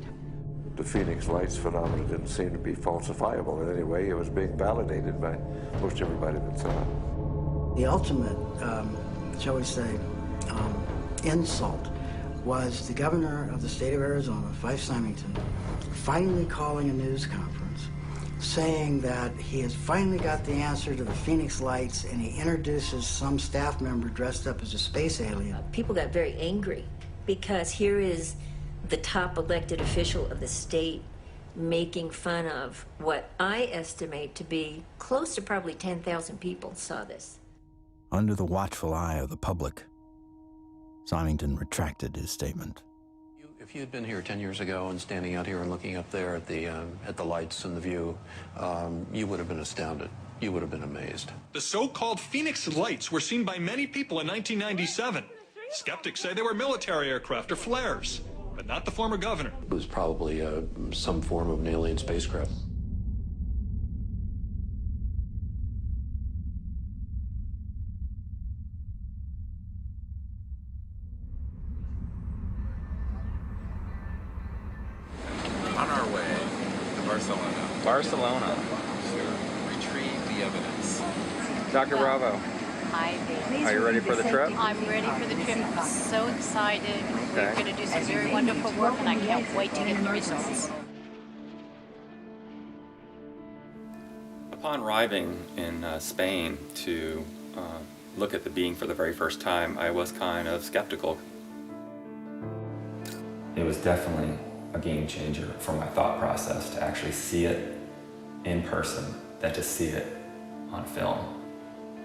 The Phoenix Lights phenomenon didn't seem to be falsifiable in any way. It was being validated by most everybody that saw it. The ultimate, shall we say, insult was the governor of the state of Arizona, Fife Symington, finally calling a news conference saying that he has finally got the answer to the Phoenix Lights, and he introduces some staff member dressed up as a space alien. People got very angry because here is the top elected official of the state making fun of what I estimate to be close to probably 10,000 people saw this. Under the watchful eye of the public, Symington retracted his statement. If you had been here 10 years ago and standing out here and looking up there at the lights and the view, you would have been astounded. You would have been amazed. The so-called Phoenix Lights were seen by many people in 1997. Skeptics say they were military aircraft or flares, but not the former governor. It was probably some form of an alien spacecraft. On our way to Barcelona. Barcelona. To retrieve the evidence. Dr. Bravo. Hi, baby. Are you ready for the trip? I'm ready for the trip. I'm so excited. Okay. We're going to do some very wonderful work, and I can't wait to get the results. Upon Upon arriving in Spain to look at the being for the very first time, I was kind of skeptical. It was definitely a game changer for my thought process to actually see it in person than to see it on film.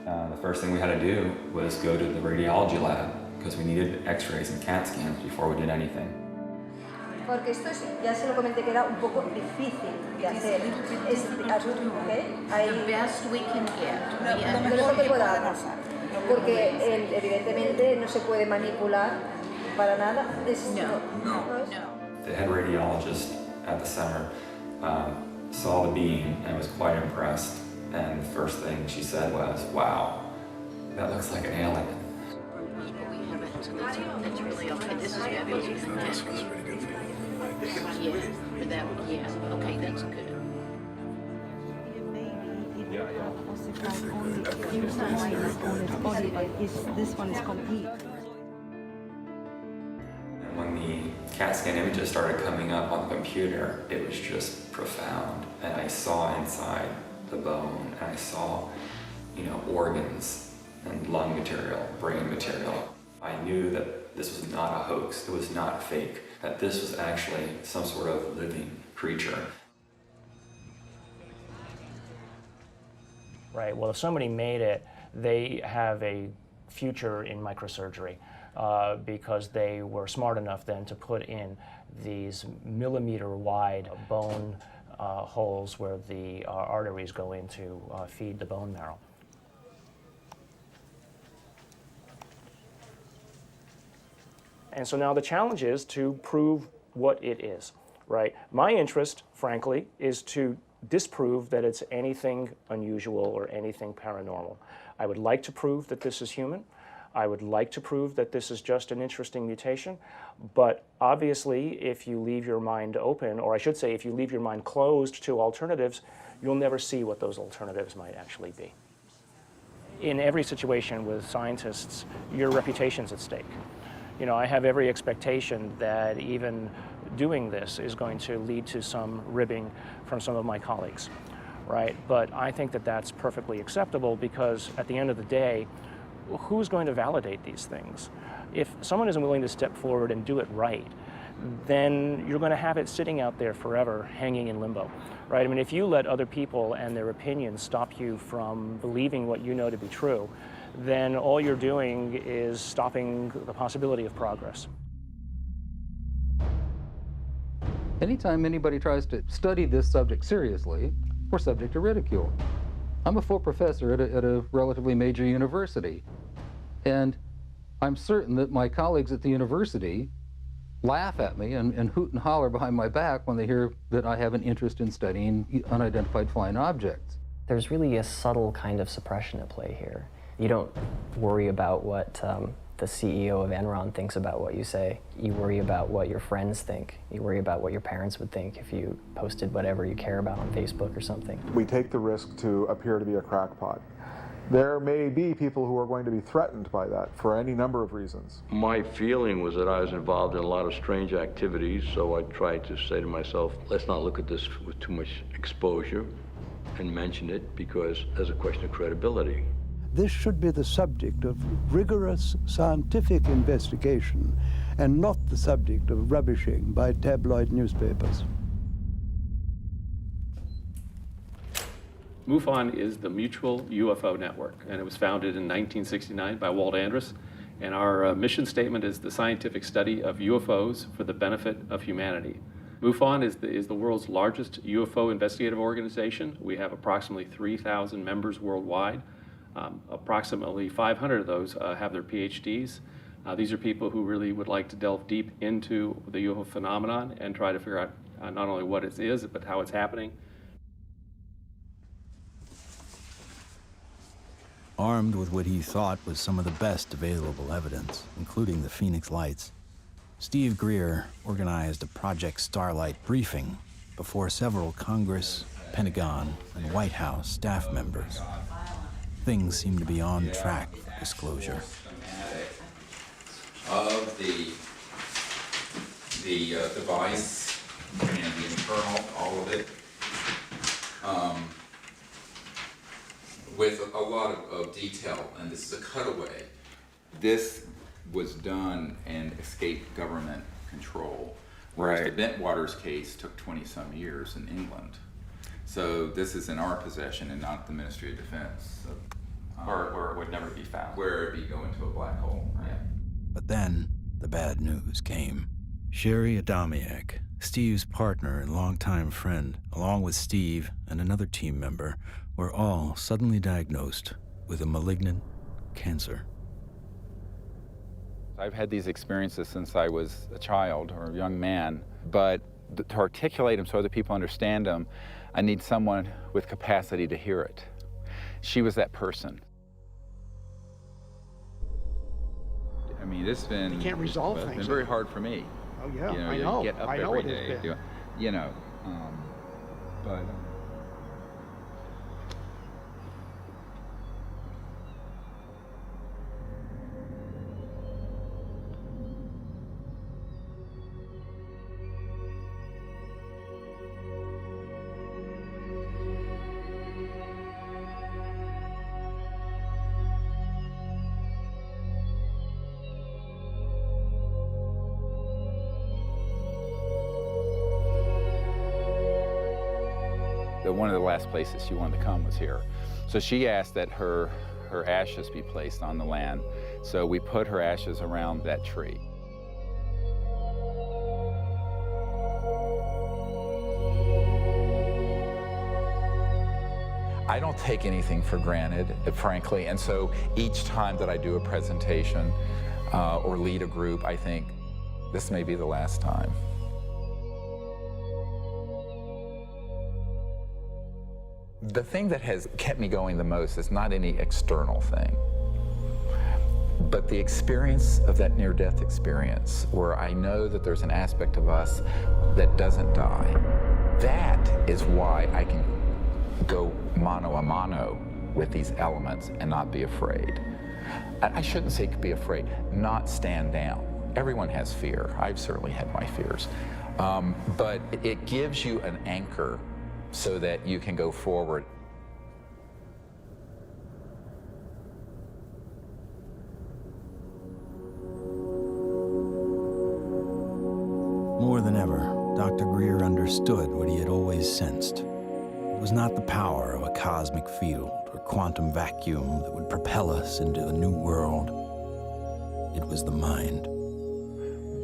The first thing we had to do was go to the radiology lab because we needed x-rays and CAT scans before we did anything. Porque esto es, ya se lo comenté que era un poco difícil de hacer. Es, ¿okay? The best we can get. Lo mejor que pueda pasar. Porque evidentemente no se puede manipular para nada. No. The head radiologist at the center saw the beam and was quite impressed. And the first thing she said was, "Wow, that looks like an alien." That's really okay. This is fabulous. This was pretty good for you. Yeah, okay, that's good. This one is complete. When the CAT scan images started coming up on the computer, it was just profound. And I saw inside the bone, and I saw, organs and lung material, brain material. I knew that this was not a hoax, it was not fake, that this was actually some sort of living creature. Right, well, if somebody made it, they have a future in microsurgery because they were smart enough then to put in these millimeter-wide bone holes where the arteries go in to feed the bone marrow. And so now the challenge is to prove what it is, right? My interest, frankly, is to disprove that it's anything unusual or anything paranormal. I would like to prove that this is human. I would like to prove that this is just an interesting mutation. But obviously, if you leave your mind open, or I should say, if you leave your mind closed to alternatives, you'll never see what those alternatives might actually be. In every situation with scientists, your reputation's at stake. I have every expectation that even doing this is going to lead to some ribbing from some of my colleagues, right? But I think that that's perfectly acceptable because at the end of the day, who's going to validate these things? If someone isn't willing to step forward and do it right, then you're going to have it sitting out there forever, hanging in limbo, right? I mean, if you let other people and their opinions stop you from believing what you know to be true, then all you're doing is stopping the possibility of progress. Anytime anybody tries to study this subject seriously, we're subject to ridicule. I'm a full professor at a relatively major university, and I'm certain that my colleagues at the university laugh at me and hoot and holler behind my back when they hear that I have an interest in studying unidentified flying objects. There's really a subtle kind of suppression at play here. You don't worry about what the CEO of Enron thinks about what you say. You worry about what your friends think. You worry about what your parents would think if you posted whatever you care about on Facebook or something. We take the risk to appear to be a crackpot. There may be people who are going to be threatened by that for any number of reasons. My feeling was that I was involved in a lot of strange activities, so I tried to say to myself, let's not look at this with too much exposure and mention it because there's a question of credibility. This should be the subject of rigorous scientific investigation and not the subject of rubbishing by tabloid newspapers. MUFON is the Mutual UFO Network, and it was founded in 1969 by Walt Andrus. And our mission statement is the scientific study of UFOs for the benefit of humanity. MUFON is the world's largest UFO investigative organization. We have approximately 3,000 members worldwide. Approximately 500 of those have their PhDs. These are people who really would like to delve deep into the UFO phenomenon and try to figure out not only what it is, but how it's happening. Armed with what he thought was some of the best available evidence, including the Phoenix Lights, Steve Greer organized a Project Starlight briefing before several Congress, Pentagon, and White House staff members. Things seem to be on track for disclosure. Of the device and the internal, all of it. with a lot of detail, and this is a cutaway. This was done and escaped government control, whereas the Bentwaters case took 20-some years in England. So this is in our possession and not the Ministry of Defense. So, where it would never be found. Where it'd be going to a black hole. Right? Yeah. But then the bad news came. Sherry Adamiak, Steve's partner and longtime friend, along with Steve and another team member, were all suddenly diagnosed with a malignant cancer. I've had these experiences since I was a child or a young man, but to articulate them so other people understand them, I need someone with capacity to hear it. She was that person. I mean, it's been, you can't resolve things. It's been very hard for me. Oh yeah, you know, I know. You get up I know every it has day, been. you know, but. One of the last places she wanted to come was here. So she asked that her ashes be placed on the land. So we put her ashes around that tree. I don't take anything for granted, frankly, and so each time that I do a presentation or lead a group, I think, this may be the last time. The thing that has kept me going the most is not any external thing, but the experience of that near-death experience where I know that there's an aspect of us that doesn't die. That is why I can go mano a mano with these elements and not be afraid. I shouldn't say be afraid, not stand down. Everyone has fear. I've certainly had my fears. But it gives you an anchor so that you can go forward. More than ever, Dr. Greer understood what he had always sensed. It was not the power of a cosmic field or quantum vacuum that would propel us into a new world. It was the mind.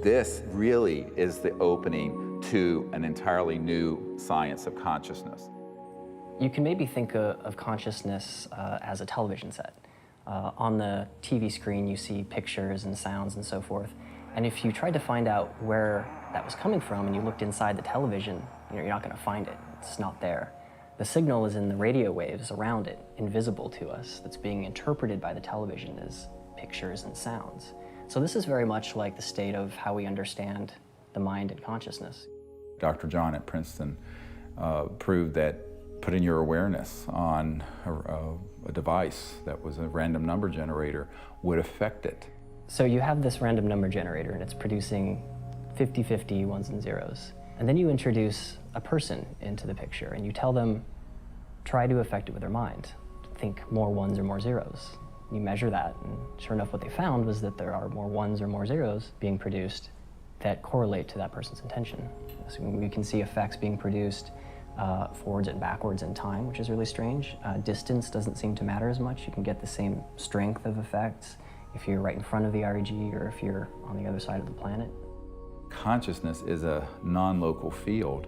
This really is the opening to an entirely new science of consciousness. You can maybe think of consciousness as a television set. On the TV screen, you see pictures and sounds and so forth. And if you tried to find out where that was coming from and you looked inside the television, you're not going to find it. It's not there. The signal is in the radio waves around it, invisible to us, that's being interpreted by the television as pictures and sounds. So this is very much like the state of how we understand the mind and consciousness. Dr. John at Princeton proved that putting your awareness on a device that was a random number generator would affect it. So you have this random number generator and it's producing 50-50 ones and zeros. And then you introduce a person into the picture and you tell them, try to affect it with their mind. Think more ones or more zeros. You measure that, and sure enough, what they found was that there are more ones or more zeros being produced that correlate to that person's intention. So we can see effects being produced forwards and backwards in time, which is really strange. Distance doesn't seem to matter as much. You can get the same strength of effects if you're right in front of the REG or if you're on the other side of the planet. Consciousness is a non-local field,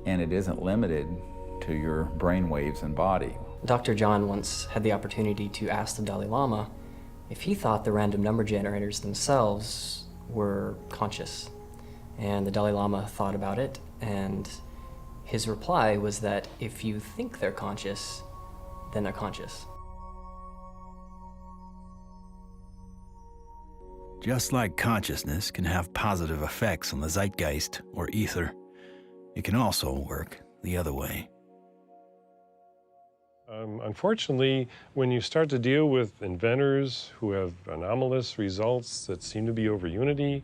and it isn't limited to your brain waves and body. Dr. John once had the opportunity to ask the Dalai Lama if he thought the random number generators themselves were conscious. And the Dalai Lama thought about it, and his reply was that if you think they're conscious, then they're conscious. Just like consciousness can have positive effects on the zeitgeist or ether, it can also work the other way. Unfortunately, when you start to deal with inventors who have anomalous results that seem to be over unity,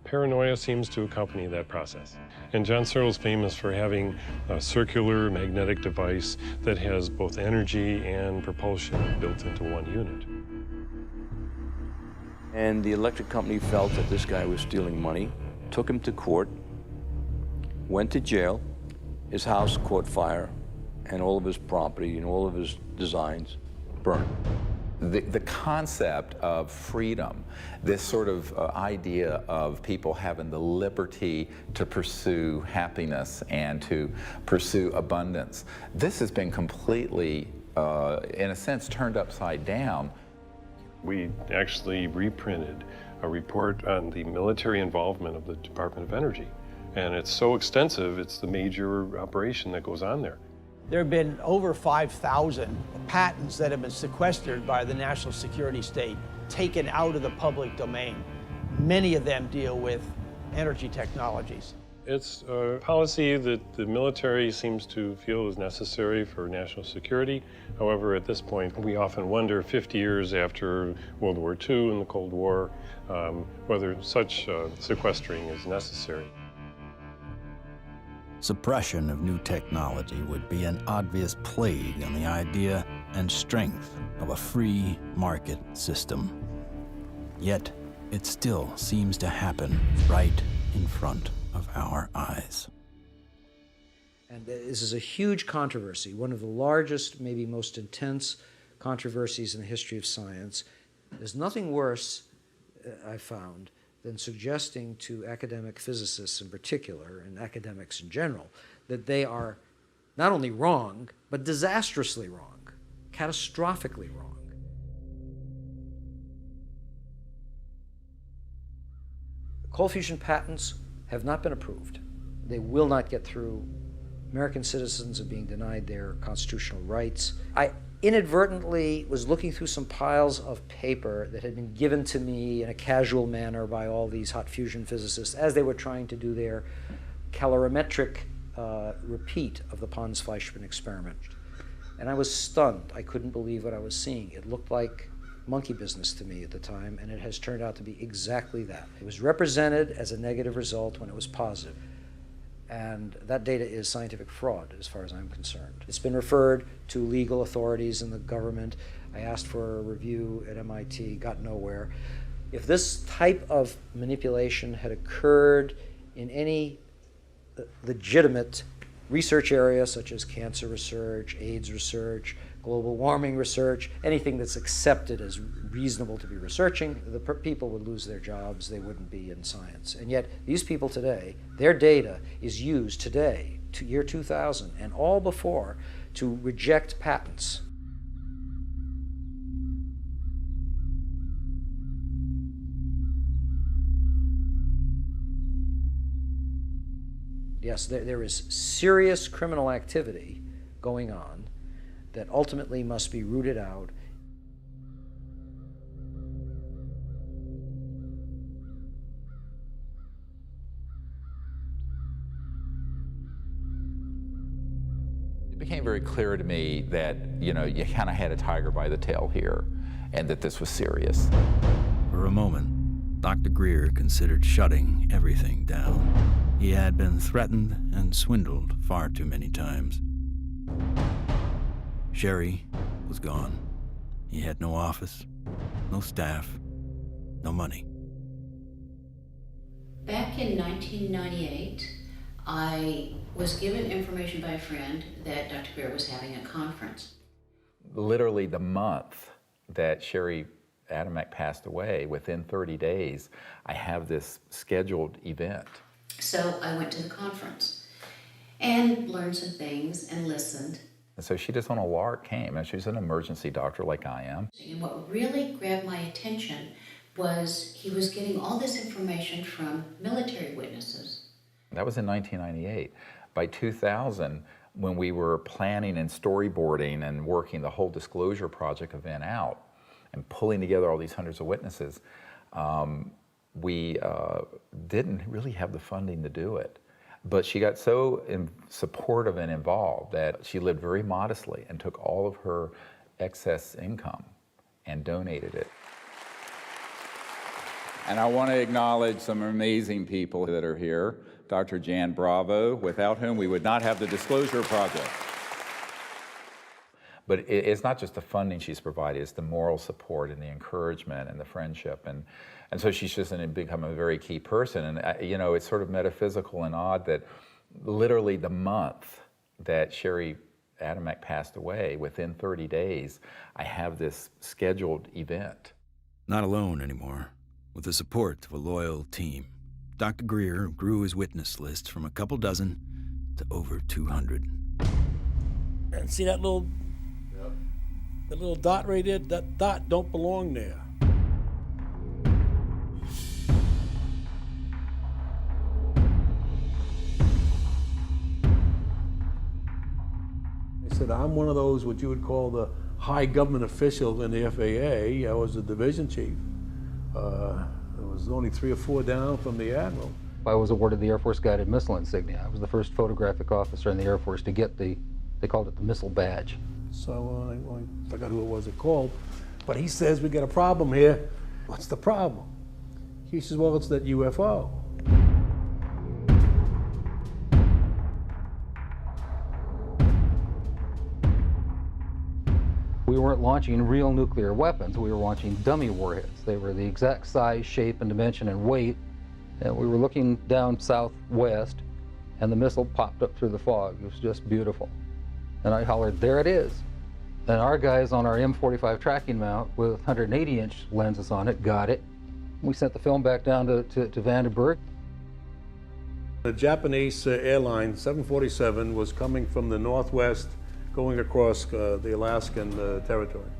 Paranoia seems to accompany that process. And John Searle's famous for having a circular magnetic device that has both energy and propulsion built into one unit. And the electric company felt that this guy was stealing money, took him to court, went to jail, his house caught fire, and all of his property and all of his designs burned. The concept of freedom, this sort of idea of people having the liberty to pursue happiness and to pursue abundance, this has been completely, in a sense, turned upside down. We actually reprinted a report on the military involvement of the Department of Energy. And it's so extensive, it's the major operation that goes on there. There have been over 5,000 patents that have been sequestered by the national security state, taken out of the public domain. Many of them deal with energy technologies. It's a policy that the military seems to feel is necessary for national security. However, at this point, we often wonder, 50 years after World War II and the Cold War, whether such sequestering is necessary. Suppression of new technology would be an obvious plague on the idea and strength of a free market system. Yet, it still seems to happen right in front of our eyes. And this is a huge controversy, one of the largest, maybe most intense controversies in the history of science. There's nothing worse, I've found, than suggesting to academic physicists in particular, and academics in general, that they are not only wrong, but disastrously wrong, catastrophically wrong. Cold fusion patents have not been approved. They will not get through. American citizens are being denied their constitutional rights. I inadvertently was looking through some piles of paper that had been given to me in a casual manner by all these hot fusion physicists as they were trying to do their calorimetric repeat of the Pons-Fleischmann experiment. And I was stunned. I couldn't believe what I was seeing. It looked like monkey business to me at the time, and it has turned out to be exactly that. It was represented as a negative result when it was positive. And that data is scientific fraud, as far as I'm concerned. It's been referred to legal authorities in the government. I asked for a review at MIT, got nowhere. If this type of manipulation had occurred in any legitimate research area, such as cancer research, AIDS research, global warming research, anything that's accepted as reasonable to be researching, the people would lose their jobs, they wouldn't be in science. And yet, these people today, their data is used today, to year 2000, and all before, to reject patents. Yes, there is serious criminal activity going on that ultimately must be rooted out. It became very clear to me that, you know, you kind of had a tiger by the tail here, and that this was serious. For a moment, Dr. Greer considered shutting everything down. He had been threatened and swindled far too many times. Sherry was gone. He had no office, no staff, no money. Back in 1998, I was given information by a friend that Dr. Greer was having a conference. Literally the month that Sherry Adamek passed away, within 30 days, I have this scheduled event. So I went to the conference and learned some things and listened. And so she just on a lark came, and she's an emergency doctor like I am. And what really grabbed my attention was he was getting all this information from military witnesses. That was in 1998. By 2000, when we were planning and storyboarding and working the whole disclosure project event out and pulling together all these hundreds of witnesses, we didn't really have the funding to do it. But she got so supportive and involved that she lived very modestly and took all of her excess income and donated it. And I want to acknowledge some amazing people that are here. Dr. Jan Bravo, without whom we would not have the Disclosure Project. But it's not just the funding she's provided, it's the moral support and the encouragement and the friendship. And so she's just become a very key person. And, you know, it's sort of metaphysical and odd that literally the month that Sherry Adamek passed away, within 30 days, I have this scheduled event. Not alone anymore. With the support of a loyal team, Dr. Greer grew his witness list from a couple dozen to over 200. And see that little dot right there? That dot don't belong there. I said, I'm one of those, what you would call the high government official in the FAA. I was the division chief. There was only 3 or 4 down from the admiral. I was awarded the Air Force Guided Missile Insignia. I was the first photographic officer in the Air Force to get they called it the missile badge. So I forgot who it was called, but he says, we got a problem here. What's the problem? He says, well, it's that UFO. We weren't launching real nuclear weapons, we were launching dummy warheads. They were the exact size, shape, and dimension and weight. And we were looking down southwest, and the missile popped up through the fog. It was just beautiful. And I hollered, there it is. And our guys on our M45 tracking mount with 180-inch lenses on it got it. We sent the film back down to Vandenberg. The Japanese airline, 747, was coming from the northwest, going across the Alaskan territory.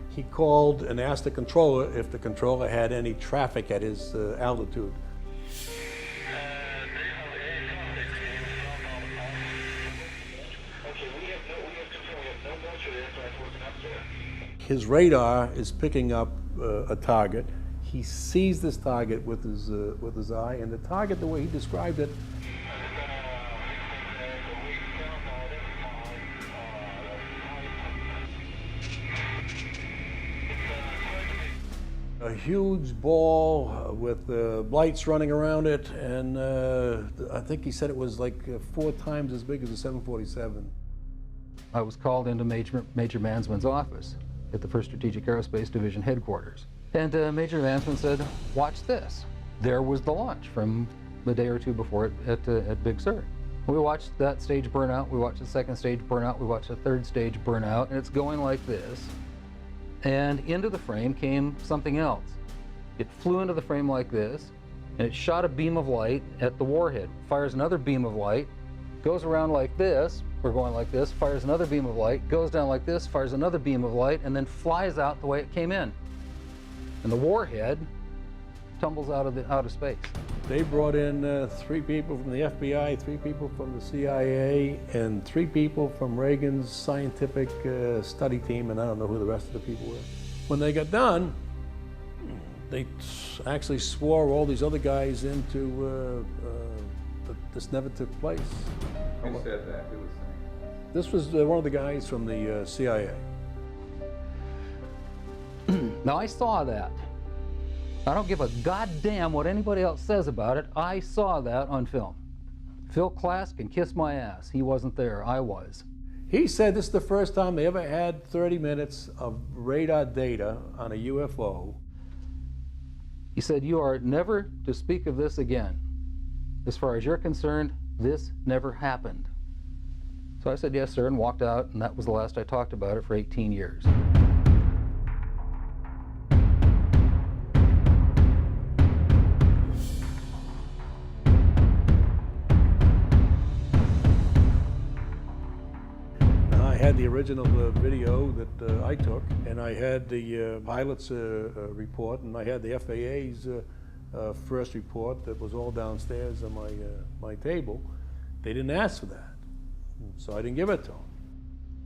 He called and asked the controller if the controller had any traffic at his altitude. His radar is picking up a target. He sees this target with his eye, and the target, the way he described it, a huge ball with lights running around it, and I think he said it was like 4 times as big as a 747. I was called into Major Mansman's office at the 1st Strategic Aerospace Division headquarters. And Major Mansman said, watch this. There was the launch from the day or two before it at Big Sur. We watched that stage burn out, we watched the 2nd stage burn out, we watched the 3rd stage burn out, and it's going like this. And into the frame came something else. It flew into the frame like this, and it shot a beam of light at the warhead, fires another beam of light, goes around like this, we're going like this, fires another beam of light, goes down like this, fires another beam of light, and then flies out the way it came in. And the warhead tumbles out of space. They brought in 3 people from the FBI, 3 people from the CIA, and 3 people from Reagan's scientific study team, and I don't know who the rest of the people were. When they got done, they actually swore all these other guys into that this never took place. Who said that? Who was saying? This was one of the guys from the CIA. Now, I saw that. I don't give a goddamn what anybody else says about it. I saw that on film. Phil Klass can kiss my ass. He wasn't there. I was. He said this is the first time they ever had 30 minutes of radar data on a UFO. He said, you are never to speak of this again. As far as you're concerned, this never happened. So I said, yes, sir, and walked out, and that was the last I talked about it for 18 years. I had the original video that I took, and I had the pilot's report, and I had the FAA's first report that was all downstairs on my table. They didn't ask for that, so I didn't give it to them.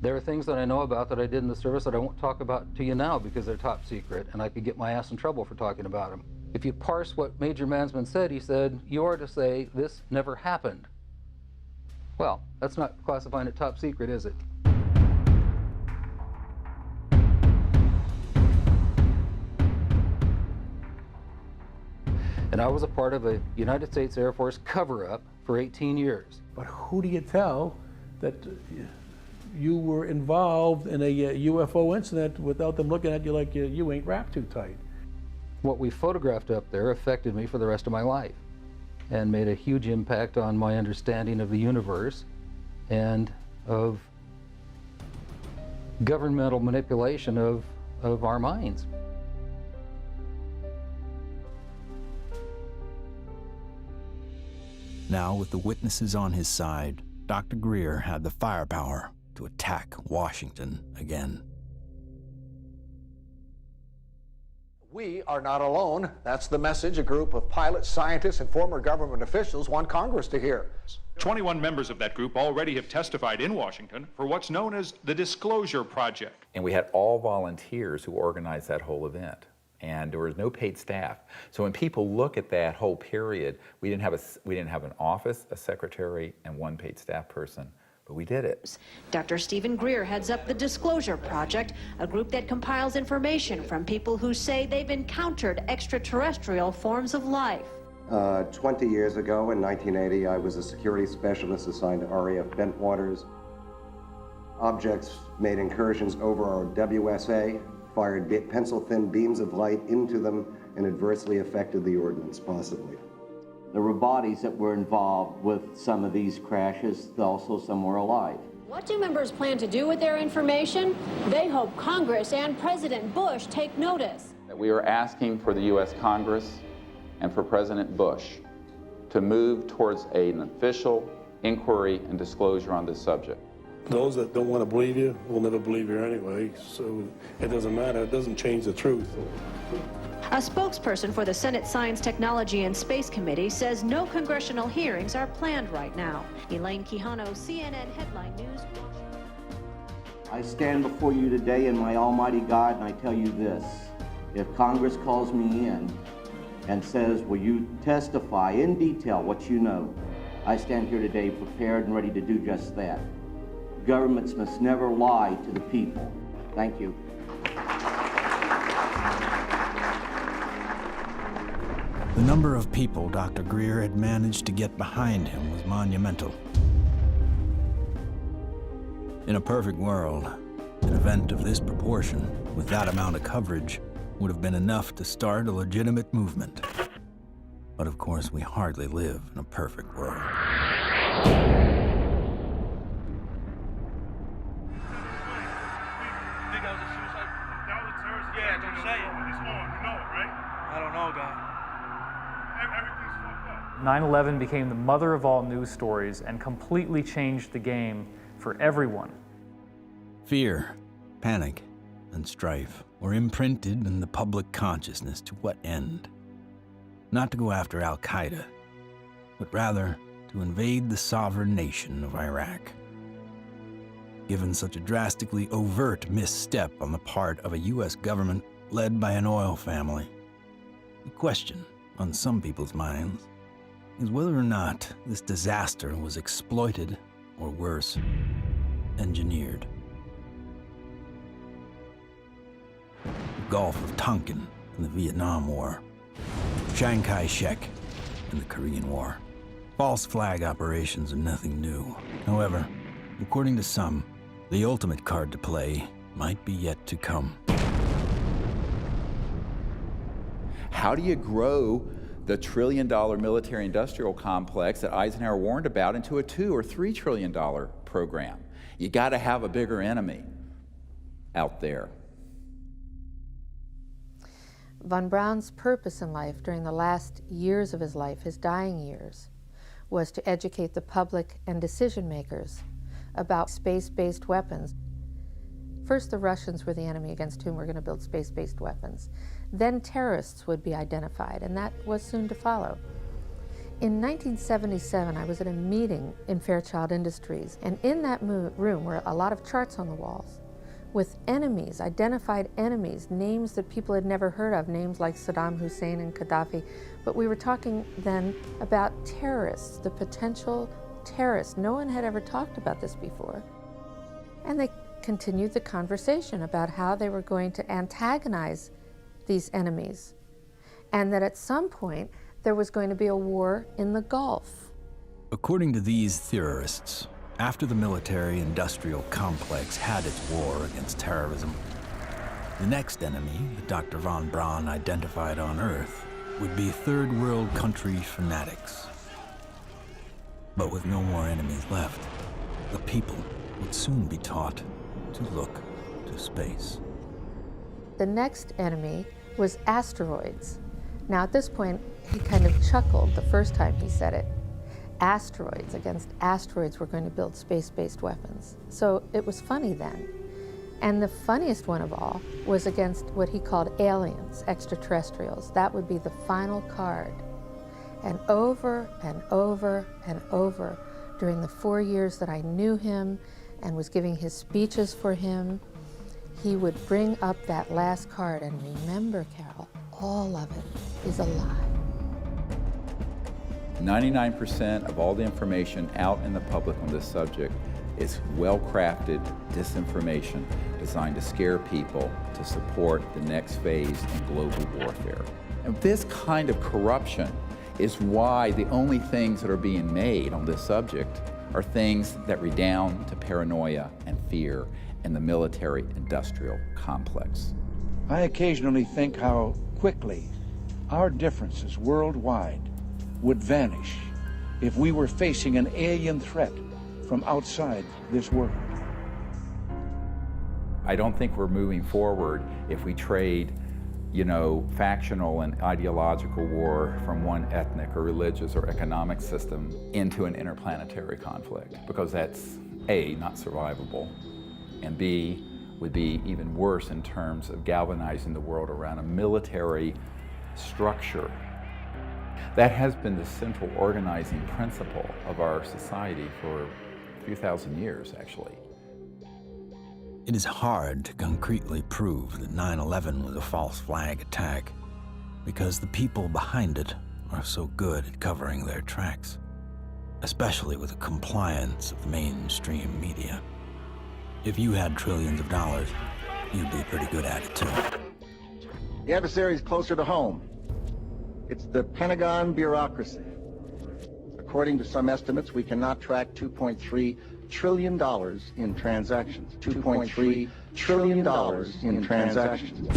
There are things that I know about that I did in the service that I won't talk about to you now because they're top secret, and I could get my ass in trouble for talking about them. If you parse what Major Mansman said, he said, you are to say, this never happened. Well, that's not classifying it top secret, is it? And I was a part of a United States Air Force cover-up for 18 years. But who do you tell that you were involved in a UFO incident without them looking at you like you ain't wrapped too tight? What we photographed up there affected me for the rest of my life and made a huge impact on my understanding of the universe and of governmental manipulation of our minds. Now, with the witnesses on his side, Dr. Greer had the firepower to attack Washington again. We are not alone. That's the message a group of pilots, scientists, and former government officials want Congress to hear. 21 members of that group already have testified in Washington for what's known as the Disclosure Project. And we had all volunteers who organized that whole event. And there was no paid staff. So when people look at that whole period, we didn't have an office, a secretary, and one paid staff person. But we did it. Dr. Stephen Greer heads up the Disclosure Project, a group that compiles information from people who say they've encountered extraterrestrial forms of life. 20 years ago, in 1980, I was a security specialist assigned to RAF Bentwaters. Objects made incursions over our WSA, fired pencil-thin beams of light into them, and adversely affected the ordnance, possibly. There were bodies that were involved with some of these crashes, also some were alive. What do members plan to do with their information? They hope Congress and President Bush take notice. We are asking for the U.S. Congress and for President Bush to move towards an official inquiry and disclosure on this subject. Those that don't want to believe you will never believe you anyway, so it doesn't matter. It doesn't change the truth. A spokesperson for the Senate Science, Technology, and Space Committee says no congressional hearings are planned right now. Elaine Quijano, CNN Headline News. I stand before you today in my almighty God, and I tell you this. If Congress calls me in and says, will you testify in detail what you know, I stand here today prepared and ready to do just that. Governments must never lie to the people. Thank you. The number of people Dr. Greer had managed to get behind him was monumental. In a perfect world, an event of this proportion, with that amount of coverage, would have been enough to start a legitimate movement. But of course, we hardly live in a perfect world. Yeah, don't say it. It's on, you know it, right? I don't know, guy. Everything's fucked up. 9/11 became the mother of all news stories and completely changed the game for everyone. Fear, panic, and strife were imprinted in the public consciousness. To what end? Not to go after Al-Qaeda, but rather to invade the sovereign nation of Iraq. Given such a drastically overt misstep on the part of a U.S. government led by an oil family, the question on some people's minds is whether or not this disaster was exploited, or worse, engineered. The Gulf of Tonkin in the Vietnam War, Chiang Kai-shek in the Korean War. False flag operations are nothing new. However, according to some, the ultimate card to play might be yet to come. How do you grow the trillion-dollar military-industrial complex that Eisenhower warned about into a $2 or $3 trillion program? You got to have a bigger enemy out there. Von Braun's purpose in life during the last years of his life, his dying years, was to educate the public and decision makers about space-based weapons. First, the Russians were the enemy against whom we're going to build space-based weapons. Then terrorists would be identified, and that was soon to follow. In 1977, I was at a meeting in Fairchild Industries, and in that room were a lot of charts on the walls with enemies, identified enemies, names that people had never heard of, names like Saddam Hussein and Gaddafi. But we were talking then about terrorists, the potential terrorists. No one had ever talked about this before. And they continued the conversation about how they were going to antagonize these enemies. And that at some point, there was going to be a war in the Gulf. According to these theorists, after the military-industrial complex had its war against terrorism, the next enemy that Dr. von Braun identified on Earth would be third world country fanatics. But with no more enemies left, the people would soon be taught to look to space. The next enemy was asteroids. Now at this point, he kind of chuckled the first time he said it. Asteroids, against asteroids, we're going to build space-based weapons. So it was funny then. And the funniest one of all was against what he called aliens, extraterrestrials. That would be the final card. And over and over and over, during the 4 years that I knew him and was giving his speeches for him, he would bring up that last card. And remember, Carol, all of it is a lie. 99% of all the information out in the public on this subject is well-crafted disinformation designed to scare people to support the next phase in global warfare. And this kind of corruption is why the only things that are being made on this subject are things that redound to paranoia and fear in the military-industrial complex. I occasionally think how quickly our differences worldwide would vanish if we were facing an alien threat from outside this world. I don't think we're moving forward if we trade, factional and ideological war from one ethnic or religious or economic system into an interplanetary conflict, because that's A, not survivable, and B, would be even worse in terms of galvanizing the world around a military structure. That has been the central organizing principle of our society for a few thousand years, actually. It is hard to concretely prove that 9/11 was a false flag attack because the people behind it are so good at covering their tracks, especially with the compliance of the mainstream media. If you had trillions of dollars, you'd be pretty good at it too. The adversary is closer to home. It's the Pentagon bureaucracy. According to some estimates, we cannot track $2.3 trillion in transactions. $2.3 trillion in transactions.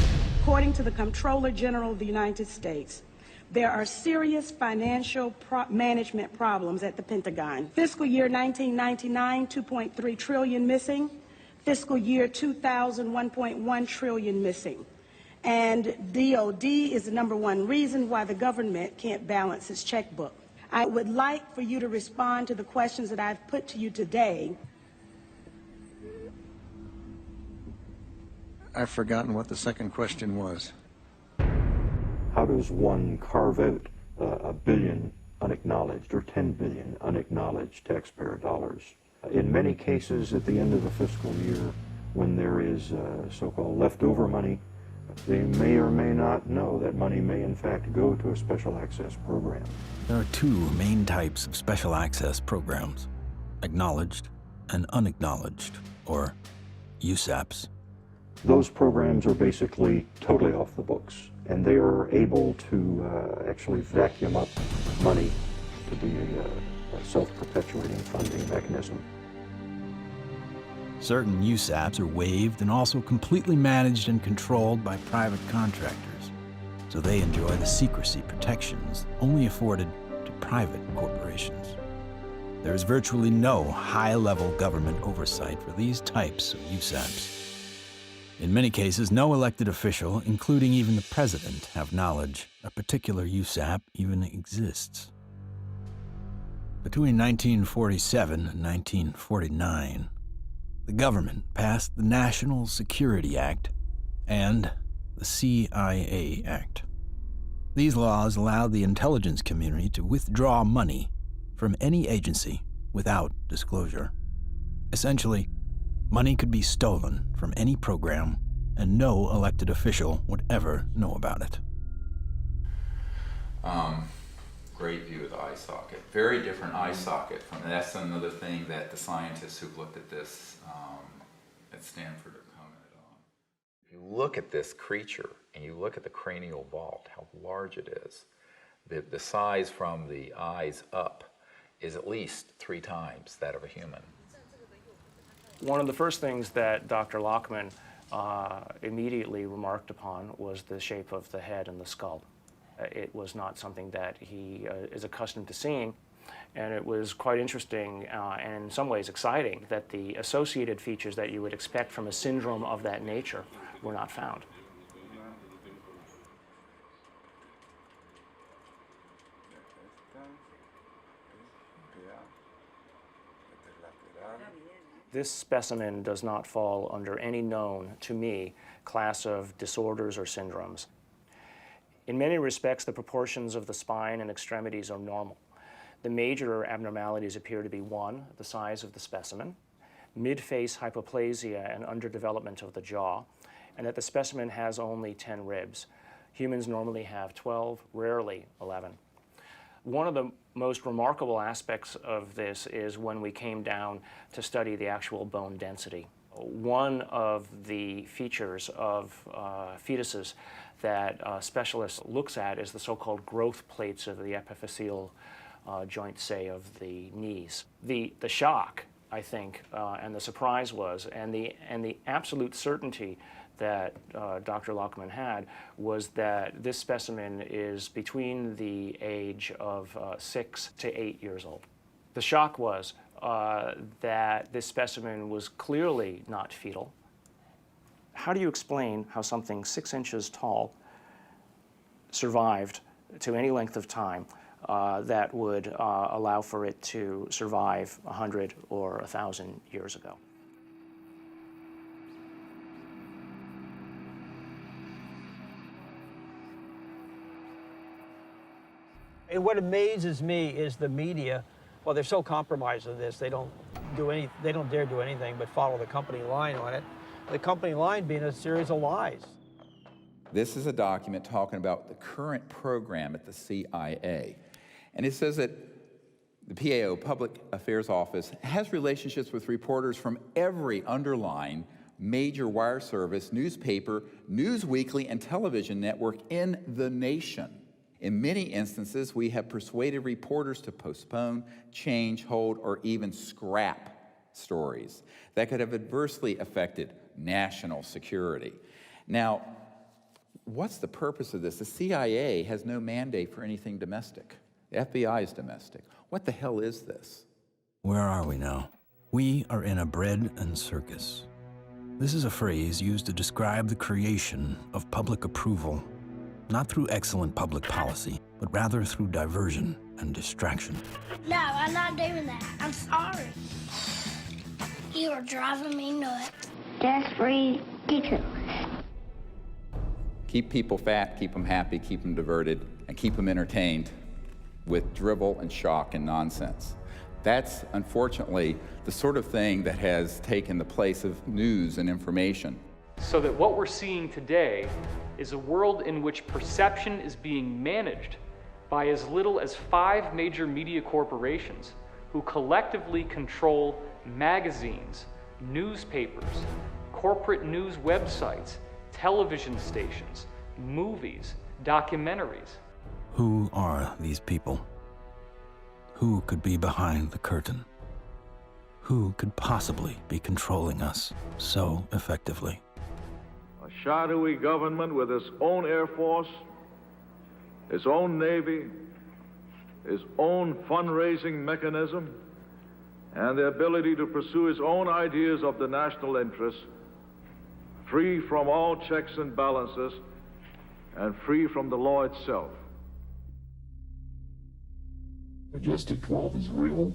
According to the Comptroller General of the United States, there are serious financial management problems at the Pentagon. Fiscal year 1999, 2.3 trillion missing. Fiscal year 2000, 1.1 trillion missing. And DOD is the #1 reason why the government can't balance its checkbook. I would like for you to respond to the questions that I've put to you today. I've forgotten what the second question was. How does one carve out a billion unacknowledged or 10 billion unacknowledged taxpayer dollars? In many cases, at the end of the fiscal year, when there is so-called leftover money, they may or may not know that money may in fact go to a special access program. There are two main types of special access programs: acknowledged and unacknowledged, or USAPs. Those programs are basically totally off the books, and they are able to actually vacuum up money to be a self-perpetuating funding mechanism. Certain USAPs are waived and also completely managed and controlled by private contractors, so they enjoy the secrecy protections only afforded to private corporations. There is virtually no high-level government oversight for these types of USAPs. In many cases, no elected official, including even the president, have knowledge a particular USAP even exists. Between 1947 and 1949, the government passed the National Security Act and the CIA Act. These laws allowed the intelligence community to withdraw money from any agency without disclosure. Essentially, money could be stolen from any program, and no elected official would ever know about it. Great view of the eye socket. Very different eye socket from, and that's another thing that the scientists who've looked at this at Stanford have commented on. If you look at this creature and you look at the cranial vault, how large it is, The size from the eyes up is at least 3 times that of a human. One of the first things that Dr. Lockman immediately remarked upon was the shape of the head and the skull. It was not something that he is accustomed to seeing, and it was quite interesting and in some ways exciting that the associated features that you would expect from a syndrome of that nature were not found. This specimen does not fall under any known, to me, class of disorders or syndromes. In many respects, the proportions of the spine and extremities are normal. The major abnormalities appear to be 1, the size of the specimen, mid-face hypoplasia and underdevelopment of the jaw, and that the specimen has only 10 ribs. Humans normally have 12, rarely 11. One of the most remarkable aspects of this is when we came down to study the actual bone density. One of the features of fetuses that specialists looks at is the so-called growth plates of the epiphyseal joint, say, of the knees. The shock, I think, and the surprise was, and the absolute certainty that Dr. Lockman had was that this specimen is between the age of 6 to 8 years old. The shock was that this specimen was clearly not fetal. How do you explain how something 6 inches tall survived to any length of time that would allow for it to survive 100 or 1,000 years ago? And what amazes me is the media. Well, they're so compromised on this, they don't dare do anything but follow the company line on it. The company line being a series of lies. This is a document talking about the current program at the CIA. And it says that the PAO, Public Affairs Office, has relationships with reporters from every underlying major wire service, newspaper, news weekly, and television network in the nation. In many instances, we have persuaded reporters to postpone, change, hold, or even scrap stories that could have adversely affected national security. Now, what's the purpose of this? The CIA has no mandate for anything domestic. The FBI is domestic. What the hell is this? Where are we now? We are in a bread and circus. This is a phrase used to describe the creation of public approval, not through excellent public policy, but rather through diversion and distraction. No, I'm not doing that. I'm sorry. You are driving me nuts. That's ridiculous. Keep people fat, keep them happy, keep them diverted, and keep them entertained with drivel and shock and nonsense. That's, unfortunately, the sort of thing that has taken the place of news and information. So that what we're seeing today is a world in which perception is being managed by as little as 5 major media corporations who collectively control magazines, newspapers, corporate news websites, television stations, movies, documentaries. Who are these people? Who could be behind the curtain? Who could possibly be controlling us so effectively? A shadowy government with its own Air Force, its own Navy, its own fundraising mechanism, and the ability to pursue its own ideas of the national interest, free from all checks and balances, and free from the law itself. Majestic 12 is real.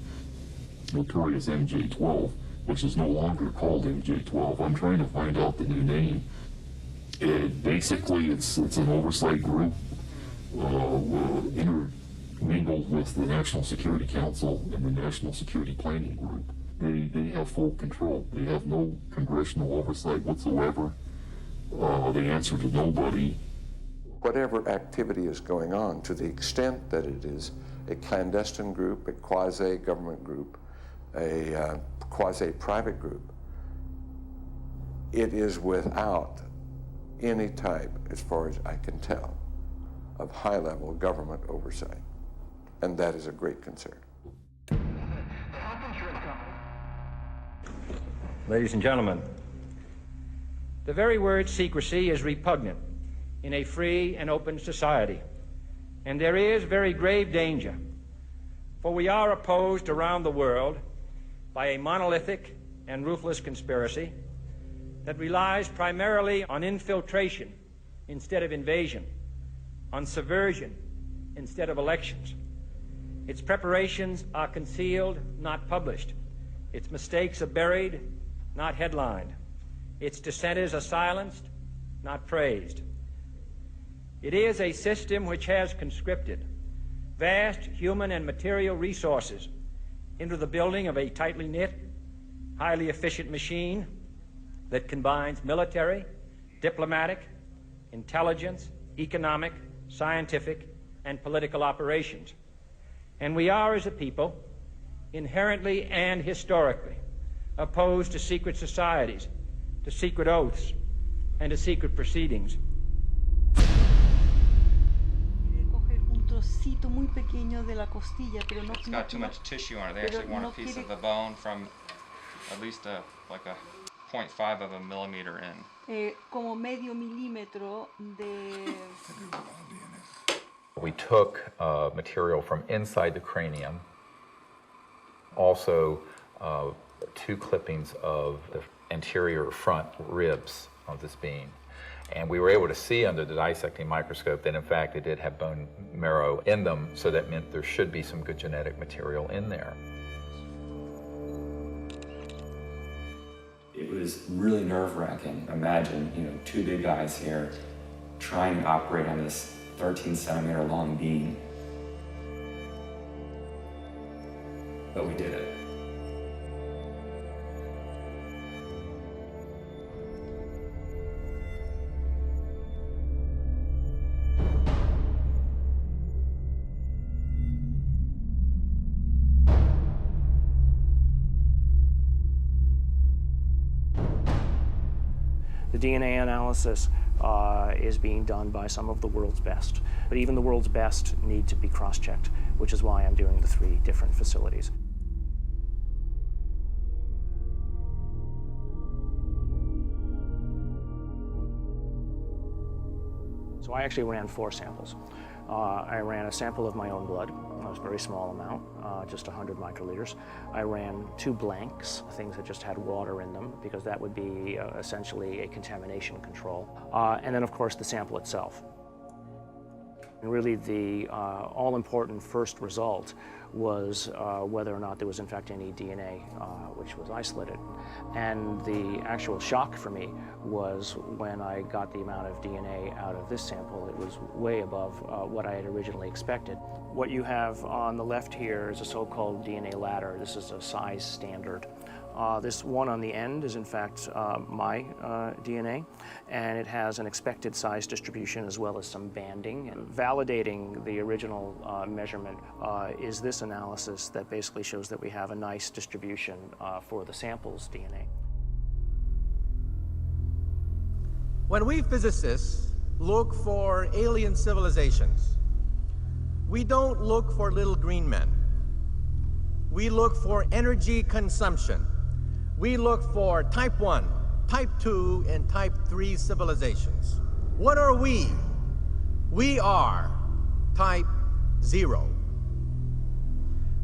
Notorious MJ-12, which is no longer called MJ-12. I'm trying to find out the new name. Basically, it's an oversight group intermingled with the National Security Council and the National Security Planning Group. They have full control. They have no congressional oversight whatsoever. They answer to nobody. Whatever activity is going on, to the extent that it is a clandestine group, a quasi-government group, a quasi-private group, it is without any type, as far as I can tell, of high-level government oversight. And that is a great concern. Ladies and gentlemen, the very word secrecy is repugnant in a free and open society, and there is very grave danger, for we are opposed around the world by a monolithic and ruthless conspiracy that relies primarily on infiltration instead of invasion, on subversion instead of elections. Its preparations are concealed, not published. Its mistakes are buried, not headlined. Its dissenters are silenced, not praised. It is a system which has conscripted vast human and material resources into the building of a tightly knit, highly efficient machine that combines military, diplomatic, intelligence, economic, scientific, and political operations. And we are, as a people, inherently and historically opposed to secret societies, to secret oaths, and to secret proceedings. It's got too much tissue on it. They actually want a piece of the bone from at least like a 0.5 of a millimeter in. Como medio milímetro de... We took material from inside the cranium, also 2 clippings of the anterior front ribs of this being. And we were able to see under the dissecting microscope that in fact it did have bone marrow in them, so that meant there should be some good genetic material in there. It was really nerve-wracking. Imagine, 2 big guys here trying to operate on this 13-centimeter long beam. But we did it. The DNA analysis is being done by some of the world's best, but even the world's best need to be cross-checked, which is why I'm doing the 3 different facilities. So I actually ran 4 samples. I ran a sample of my own blood. It was a very small amount, just 100 microliters. I ran 2 blanks, things that just had water in them, because that would be essentially a contamination control. And then, of course, the sample itself. And really, the all-important first result was whether or not there was, in fact, any DNA which was isolated. And the actual shock for me was when I got the amount of DNA out of this sample. It was way above what I had originally expected. What you have on the left here is a so-called DNA ladder. This is a size standard. This one on the end is in fact my DNA, and it has an expected size distribution as well as some banding. And validating the original measurement is this analysis that basically shows that we have a nice distribution for the sample's DNA. When we physicists look for alien civilizations, we don't look for little green men. We look for energy consumption. We look for type 1, type 2, and type 3 civilizations. What are we? We are type 0.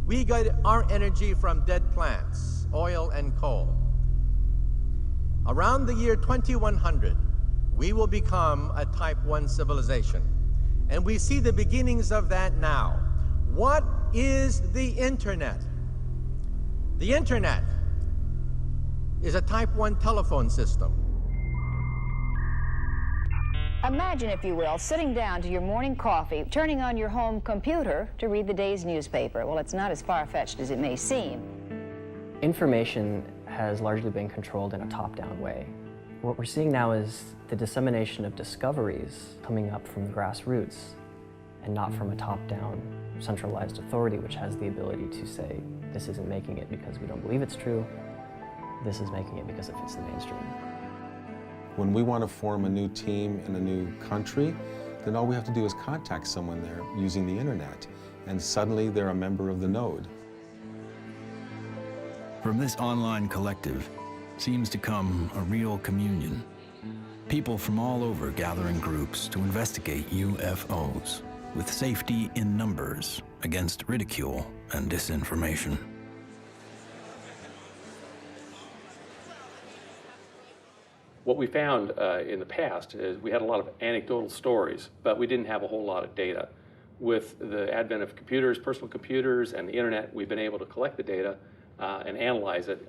We get our energy from dead plants, oil and coal. Around the year 2100, we will become a type 1 civilization. And we see the beginnings of that now. What is the internet? The internet is a type 1 telephone system. Imagine, if you will, sitting down to your morning coffee, turning on your home computer to read the day's newspaper. Well, it's not as far-fetched as it may seem. Information has largely been controlled in a top-down way. What we're seeing now is the dissemination of discoveries coming up from the grassroots and not from a top-down centralized authority which has the ability to say, this isn't making it because we don't believe it's true, this is making it because it fits the mainstream. When we want to form a new team in a new country, then all we have to do is contact someone there using the internet, and suddenly they're a member of the node. From this online collective seems to come a real communion. People from all over gather in groups to investigate UFOs, with safety in numbers against ridicule and disinformation. What we found in the past is we had a lot of anecdotal stories, but we didn't have a whole lot of data. With the advent of computers, personal computers, and the internet, we've been able to collect the data and analyze it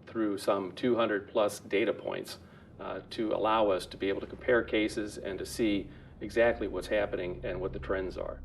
through some 200 plus data points to allow us to be able to compare cases and to see exactly what's happening and what the trends are.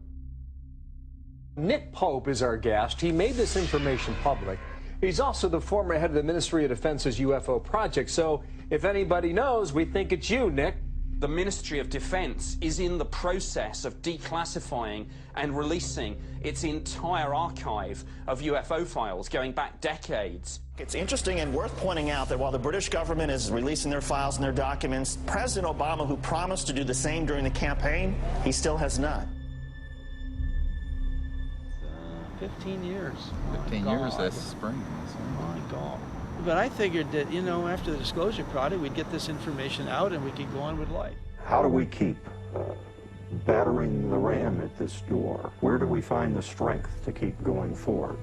Nick Pope is our guest. He made this information public. He's also the former head of the Ministry of Defense's UFO project. So if anybody knows, we think it's you, Nick. The Ministry of Defense is in the process of declassifying and releasing its entire archive of UFO files going back decades. It's interesting and worth pointing out that while the British government is releasing their files and their documents, President Obama, who promised to do the same during the campaign, he still has not. 15 years. 15 years this spring. My God. But I figured that, you know, after the disclosure project, we'd get this information out and we could go on with life. How do we keep battering the ram at this door? Where do we find the strength to keep going forward?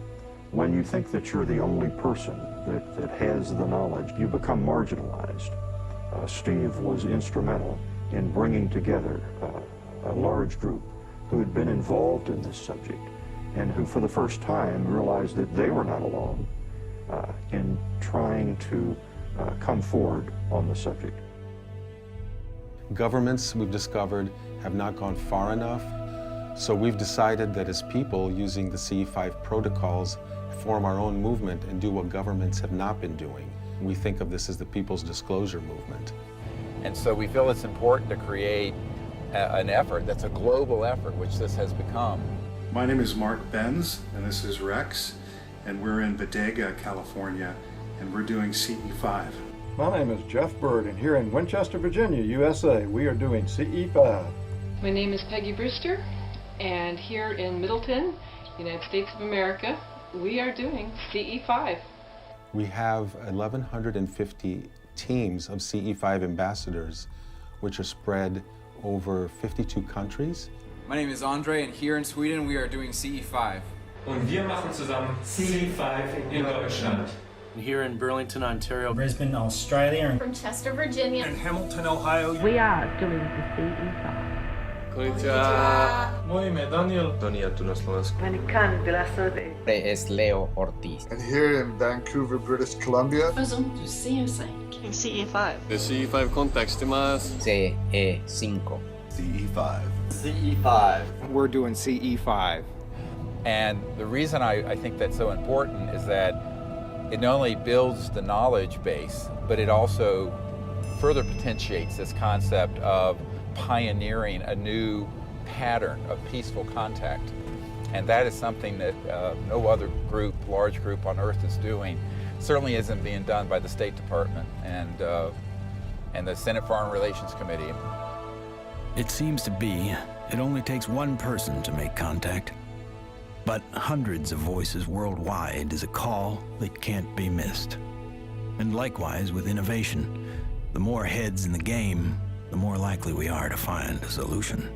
When you think that you're the only person that has the knowledge, you become marginalized. Steve was instrumental in bringing together a large group who had been involved in this subject and who for the first time realized that they were not alone in trying to come forward on the subject. Governments, we've discovered, have not gone far enough, so we've decided that as people using the CE5 protocols, form our own movement and do what governments have not been doing. We think of this as the People's Disclosure Movement. And so we feel it's important to create an effort that's a global effort, which this has become. My name is Mark Benz, and this is Rex, and we're in Bodega, California, and we're doing CE5. My name is Jeff Bird, and here in Winchester, Virginia, USA, we are doing CE5. My name is Peggy Brewster, and here in Middleton, United States of America, we are doing CE5. We have 1,150 teams of CE5 ambassadors, which are spread over 52 countries. My name is Andre, and here in Sweden, we are doing CE5. Und wir machen zusammen CE5 in Deutschland. Here in Burlington, Ontario. Brisbane, Australia. From Chester, Virginia. In Hamilton, Ohio. We are doing the CE5. Konnichiwa. Moje ime Daniel. Donia tu na Slovensku. Es Leo Ortiz. And here in Vancouver, British Columbia. Faisons du CE5. CE5. The CE5 context CE5. CE5. CE5. We're doing CE5. And the reason I think that's so important is that it not only builds the knowledge base, but it also further potentiates this concept of pioneering a new pattern of peaceful contact. And that is something that no other group, large group on Earth is doing. Certainly isn't being done by the State Department and the Senate Foreign Relations Committee. It seems to be it only takes one person to make contact. But hundreds of voices worldwide is a call that can't be missed. And likewise with innovation, the more heads in the game, the more likely we are to find a solution.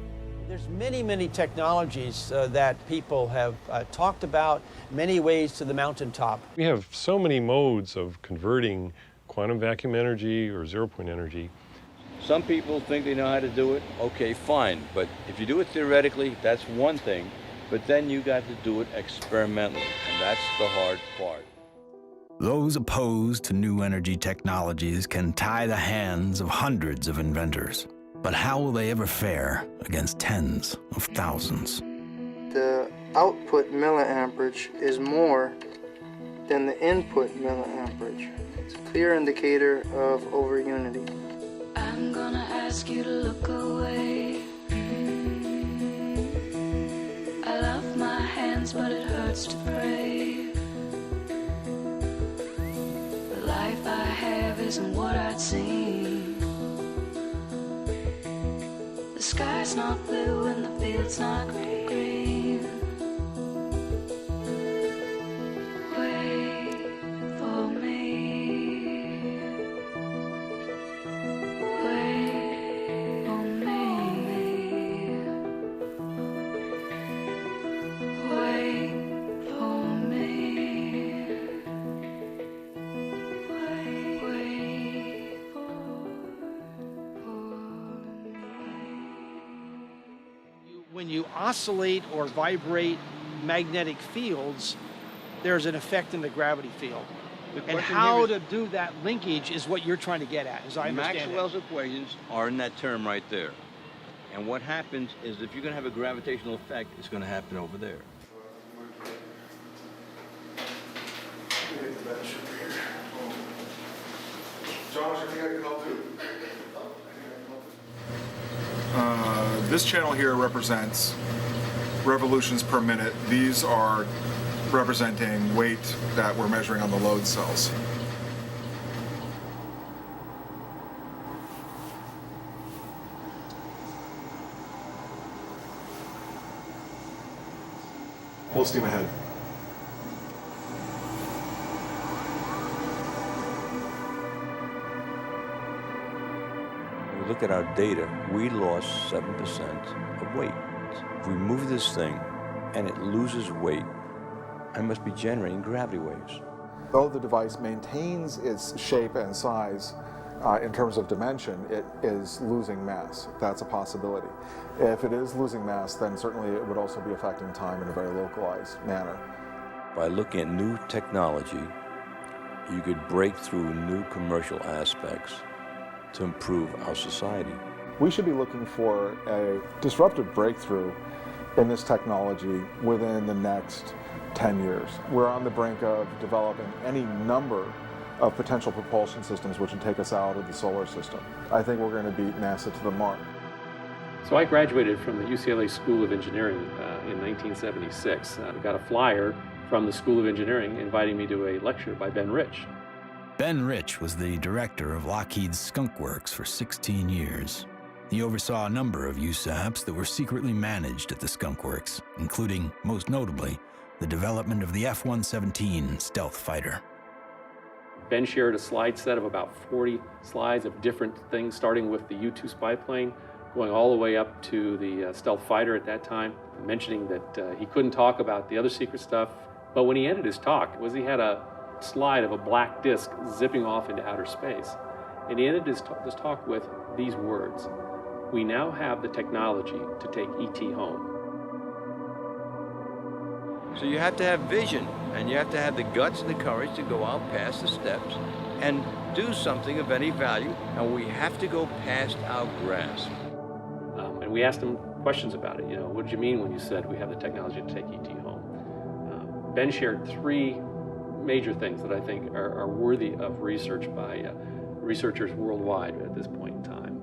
There's many, many technologies that people have talked about, many ways to the mountaintop. We have so many modes of converting quantum vacuum energy or zero-point energy. Some people think they know how to do it. Okay, fine. But if you do it theoretically, that's one thing. But then you got to do it experimentally, and that's the hard part. Those opposed to new energy technologies can tie the hands of hundreds of inventors. But how will they ever fare against tens of thousands? The output milliamperage is more than the input milliamperage. It's a clear indicator of over-unity. I'm gonna ask you to look away. I love my hands, but it hurts to pray. The life I have isn't what I'd seen. The sky's not blue and the field's not green. Wait for me. Wait for me. Wait for me. Wait When you oscillate or vibrate magnetic fields, there's an effect in the gravity field. And how to do that linkage is what you're trying to get at, as I understand Maxwell's equations are in that term right there. And what happens is if you're going to have a gravitational effect, it's going to happen over there. Josh, I think I can help too. This channel here represents revolutions per minute. These are representing weight that we're measuring on the load cells. Full steam ahead. When we look at our data, we lost 7% of weight. If we move this thing and it loses weight, I must be generating gravity waves. Though the device maintains its shape and size in terms of dimension, it is losing mass. That's a possibility. If it is losing mass, then certainly it would also be affecting time in a very localized manner. By looking at new technology, you could break through new commercial aspects to improve our society. We should be looking for a disruptive breakthrough in this technology within the next 10 years. We're on the brink of developing any number of potential propulsion systems which would take us out of the solar system. I think we're going to beat NASA to the mark. So I graduated from the UCLA School of Engineering in 1976. I got a flyer from the School of Engineering inviting me to a lecture by Ben Rich. Ben Rich was the director of Lockheed's Skunk Works for 16 years. He oversaw a number of USAPs that were secretly managed at the Skunk Works, including, most notably, the development of the F-117 stealth fighter. Ben shared a slide set of about 40 slides of different things, starting with the U-2 spy plane, going all the way up to the stealth fighter at that time, mentioning that he couldn't talk about the other secret stuff. But when he ended his talk, he had a slide of a black disc zipping off into outer space. And he ended his talk with these words: "We now have the technology to take ET home." So you have to have vision, and you have to have the guts and the courage to go out past the steps and do something of any value, and we have to go past our grasp. And we asked him questions about it. What did you mean when you said we have the technology to take ET home? Ben shared three major things that I think are worthy of research by researchers worldwide at this point in time.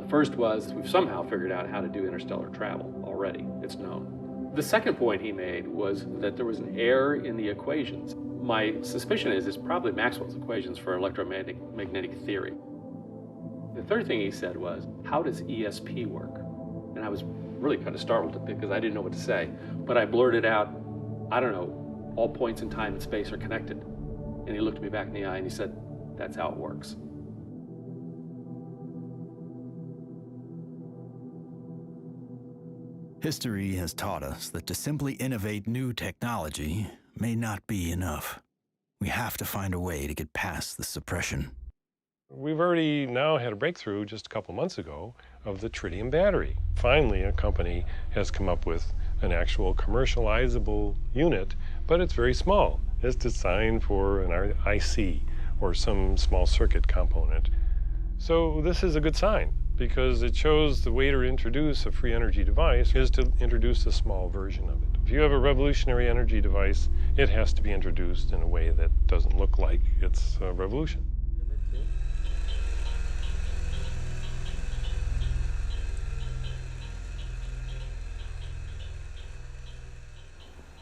The first was we've somehow figured out how to do interstellar travel already. It's known. The second point he made was that there was an error in the equations. My suspicion is it's probably Maxwell's equations for electromagnetic theory. The third thing he said was, how does ESP work? And I was really kind of startled because I didn't know what to say. But I blurted out, I don't know, all points in time and space are connected. And he looked me back in the eye and he said, that's how it works. History has taught us that to simply innovate new technology may not be enough. We have to find a way to get past the suppression. We've already now had a breakthrough just a couple months ago of the tritium battery. Finally, a company has come up with an actual commercializable unit, but it's very small. It's designed for an IC or some small circuit component. So this is a good sign, because it shows the way to introduce a free energy device is to introduce a small version of it. If you have a revolutionary energy device, it has to be introduced in a way that doesn't look like it's a revolution.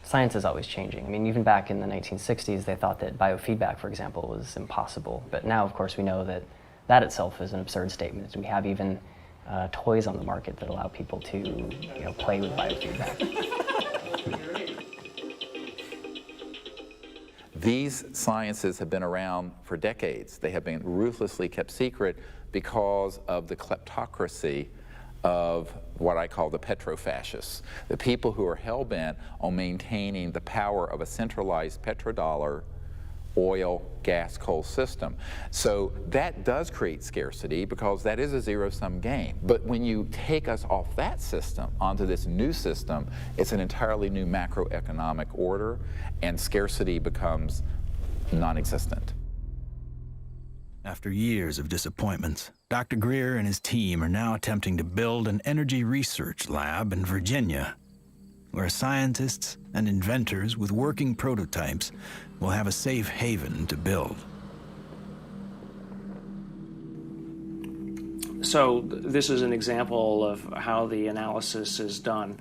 Science is always changing. I mean, even back in the 1960s, they thought that biofeedback, for example, was impossible. But now, of course, we know that that itself is an absurd statement. We have even toys on the market that allow people to play with biofeedback. These sciences have been around for decades. They have been ruthlessly kept secret because of the kleptocracy of what I call the petrofascists, the people who are hell-bent on maintaining the power of a centralized petrodollar oil, gas, coal system. So that does create scarcity because that is a zero-sum game. But when you take us off that system onto this new system, it's an entirely new macroeconomic order, and scarcity becomes non-existent. After years of disappointments, Dr. Greer and his team are now attempting to build an energy research lab in Virginia, where scientists and inventors with working prototypes will have a safe haven to build. So this is an example of how the analysis is done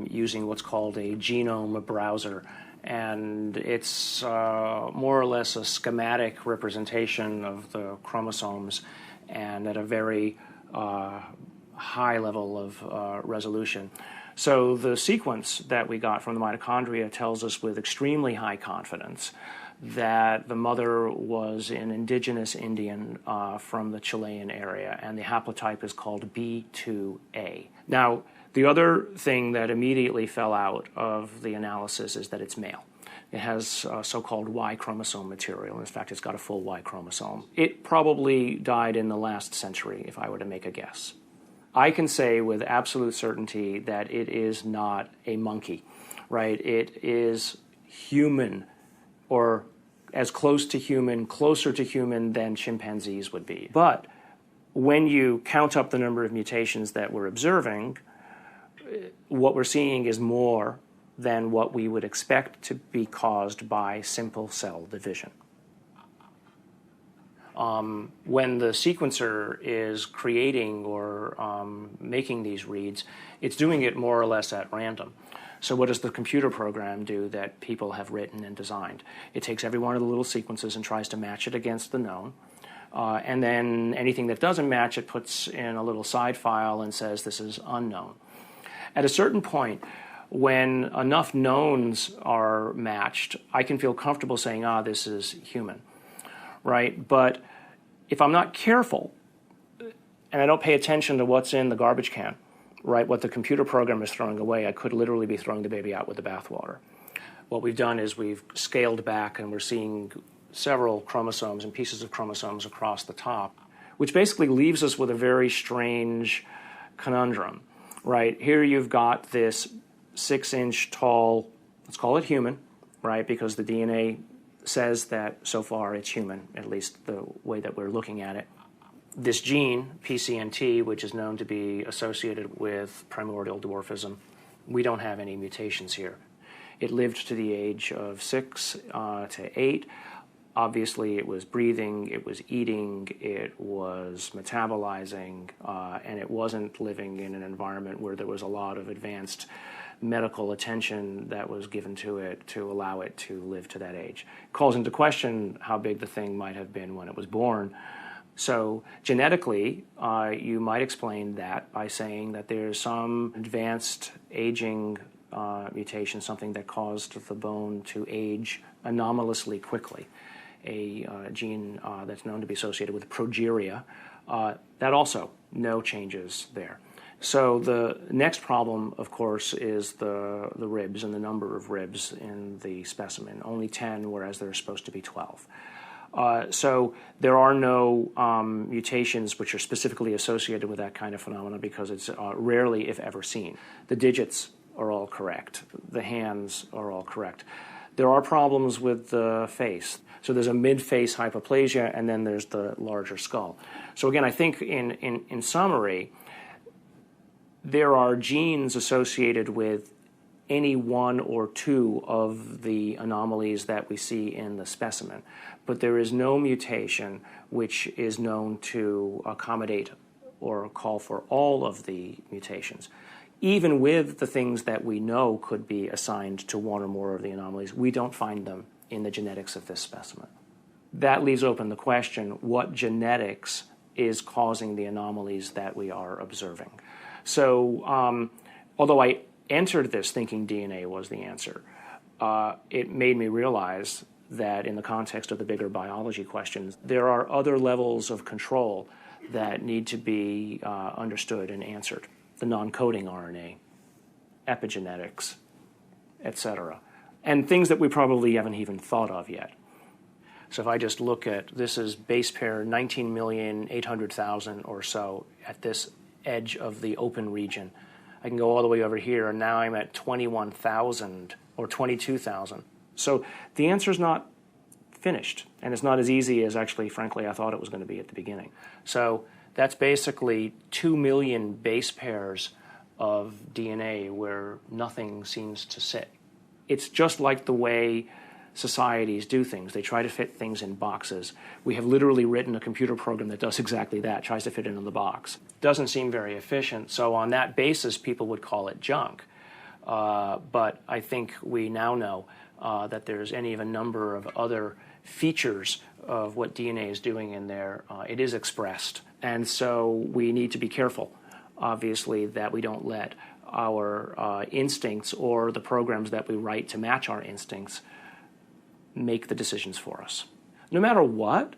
using what's called a genome browser. And it's more or less a schematic representation of the chromosomes and at a very high level of resolution. So the sequence that we got from the mitochondria tells us with extremely high confidence that the mother was an indigenous Indian from the Chilean area, and the haplotype is called B2A. Now, the other thing that immediately fell out of the analysis is that it's male. It has so-called Y chromosome material. In fact, it's got a full Y chromosome. It probably died in the last century, if I were to make a guess. I can say with absolute certainty that it is not a monkey, right? It is human, or as close to human, closer to human than chimpanzees would be. But when you count up the number of mutations that we're observing, what we're seeing is more than what we would expect to be caused by simple cell division. When the sequencer is creating or making these reads, it's doing it more or less at random. So what does the computer program do that people have written and designed? It takes every one of the little sequences and tries to match it against the known. And then anything that doesn't match, it puts in a little side file and says this is unknown. At a certain point, when enough knowns are matched, I can feel comfortable saying, this is human, right? But if I'm not careful and I don't pay attention to what's in the garbage can, right, what the computer program is throwing away, I could literally be throwing the baby out with the bathwater. What we've done is we've scaled back and we're seeing several chromosomes and pieces of chromosomes across the top, which basically leaves us with a very strange conundrum, right? Here you've got this 6-inch tall, let's call it human, right, because the DNA says that so far it's human, at least the way that we're looking at it. This gene, PCNT, which is known to be associated with primordial dwarfism, we don't have any mutations here. It lived to the age of 6 to 8. Obviously, it was breathing, it was eating, it was metabolizing, and it wasn't living in an environment where there was a lot of advanced medical attention that was given to it to allow it to live to that age. It calls into question how big the thing might have been when it was born. So genetically, you might explain that by saying that there's some advanced aging mutation, something that caused the bone to age anomalously quickly. A gene that's known to be associated with progeria, that also no changes there. So the next problem, of course, is the ribs and the number of ribs in the specimen. Only 10, whereas there are supposed to be 12. So there are no mutations which are specifically associated with that kind of phenomena because it's rarely, if ever, seen. The digits are all correct. The hands are all correct. There are problems with the face. So there's a mid-face hypoplasia, and then there's the larger skull. So again, I think in summary, there are genes associated with any one or two of the anomalies that we see in the specimen, but there is no mutation which is known to accommodate or call for all of the mutations. Even with the things that we know could be assigned to one or more of the anomalies, we don't find them in the genetics of this specimen. That leaves open the question, what genetics is causing the anomalies that we are observing. So although I entered this thinking DNA was the answer, it made me realize that in the context of the bigger biology questions, there are other levels of control that need to be understood and answered. The non-coding RNA, epigenetics, etc. And things that we probably haven't even thought of yet. So if I just look at, this is base pair 19,800,000 or so at this edge of the open region. I can go all the way over here, and now I'm at 21,000 or 22,000. So the answer's not finished, and it's not as easy as actually, frankly, I thought it was going to be at the beginning. So that's basically 2 million base pairs of DNA where nothing seems to sit. It's just like the way societies do things. They try to fit things in boxes. We have literally written a computer program that does exactly that, tries to fit it in the box. Doesn't seem very efficient, so on that basis, people would call it junk. But I think we now know that there's any of a number of other features of what DNA is doing in there. It is expressed. And so we need to be careful, obviously, that we don't let our instincts or the programs that we write to match our instincts make the decisions for us. No matter what,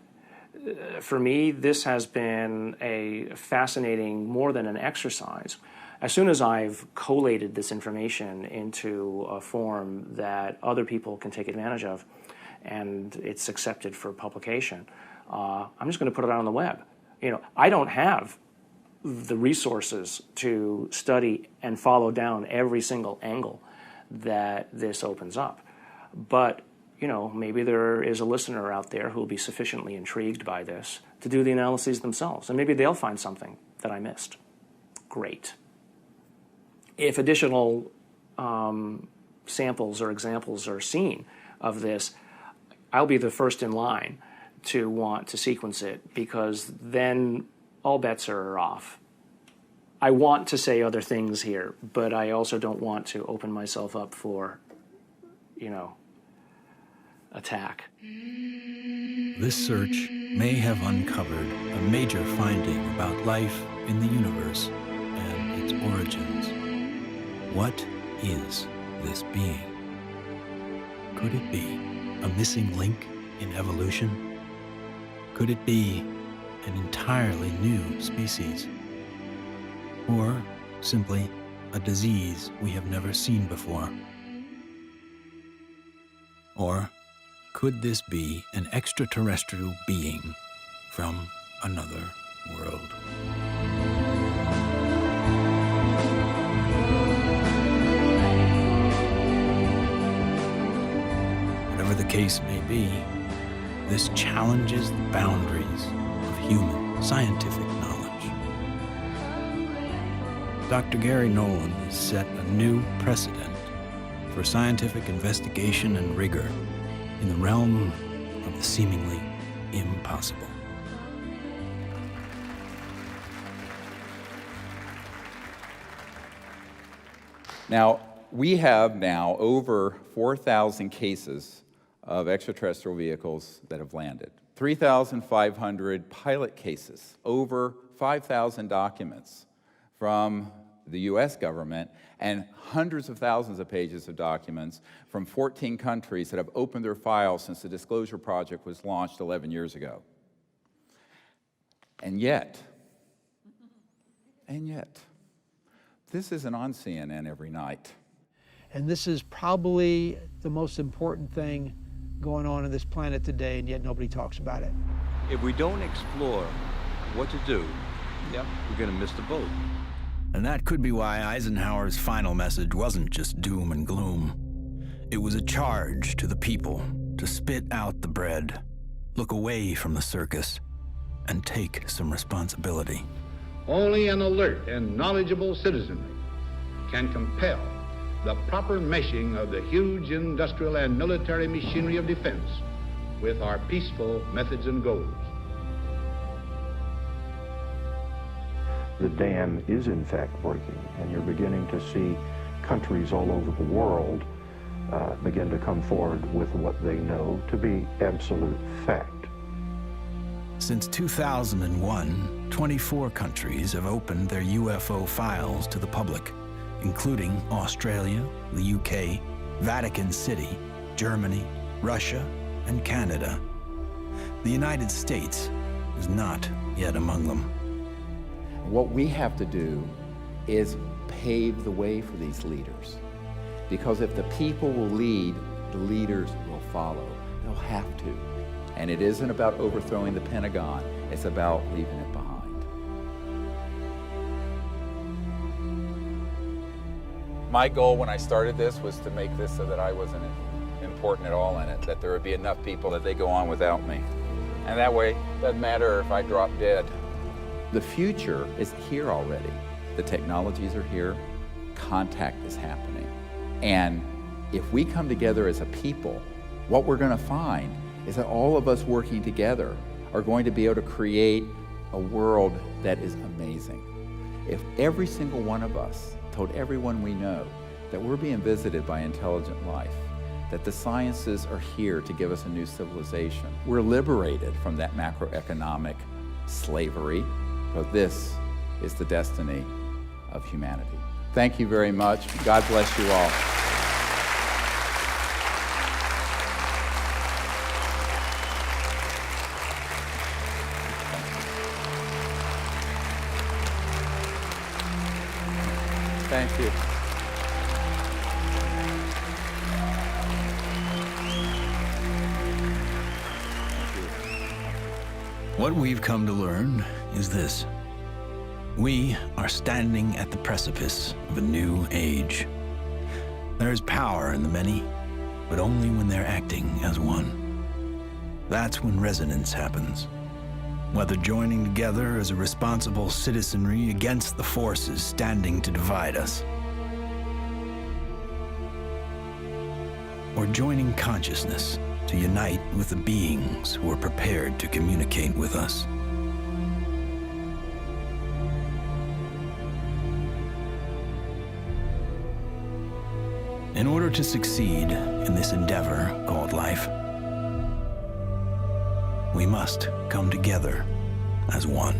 for me, this has been a fascinating, more than an exercise. As soon as I've collated this information into a form that other people can take advantage of, and it's accepted for publication, I'm just going to put it out on the web. I don't have the resources to study and follow down every single angle that this opens up. But, maybe there is a listener out there who will be sufficiently intrigued by this to do the analyses themselves, and maybe they'll find something that I missed. Great. If additional samples or examples are seen of this, I'll be the first in line to want to sequence it, because then all bets are off. I want to say other things here, but I also don't want to open myself up for, attack. This search may have uncovered a major finding about life in the universe and its origins. What is this being? Could it be a missing link in evolution? Could it be an entirely new species? Or simply a disease we have never seen before? Or could this be an extraterrestrial being from another world? Whatever the case may be, this challenges the boundaries of human scientific knowledge. Dr. Gary Nolan has set a new precedent for scientific investigation and rigor in the realm of the seemingly impossible. Now, we have now over 4,000 cases of extraterrestrial vehicles that have landed, 3,500 pilot cases, over 5,000 documents from the U.S. government, and hundreds of thousands of pages of documents from 14 countries that have opened their files since the Disclosure Project was launched 11 years ago. And yet, this isn't on CNN every night. And this is probably the most important thing going on this planet today, and yet nobody talks about it. If we don't explore what to do, we're going to miss the boat. And that could be why Eisenhower's final message wasn't just doom and gloom. It was a charge to the people to spit out the bread, look away from the circus, and take some responsibility. Only an alert and knowledgeable citizenry can compel the proper meshing of the huge industrial and military machinery of defense with our peaceful methods and goals. The dam is in fact breaking, and you're beginning to see countries all over the world begin to come forward with what they know to be absolute fact. Since 2001, 24 countries have opened their UFO files to the public, including Australia, the UK, Vatican City, Germany, Russia, and Canada. The United States is not yet among them. What we have to do is pave the way for these leaders. Because if the people will lead, the leaders will follow. They'll have to. And it isn't about overthrowing the Pentagon, it's about leaving it behind. My goal when I started this was to make this so that I wasn't important at all in it, that there would be enough people that they go on without me. And that way, it doesn't matter if I drop dead. The future is here already. The technologies are here, contact is happening. And if we come together as a people, what we're going to find is that all of us working together are going to be able to create a world that is amazing. If every single one of us told everyone we know that we're being visited by intelligent life, that the sciences are here to give us a new civilization, we're liberated from that macroeconomic slavery, but this is the destiny of humanity. Thank you very much. God bless you all. Thank you. What we've come to learn is this. We are standing at the precipice of a new age. There is power in the many, but only when they're acting as one. That's when resonance happens. Whether joining together as a responsible citizenry against the forces standing to divide us, or joining consciousness to unite with the beings who are prepared to communicate with us. In order to succeed in this endeavor called life, we must come together as one.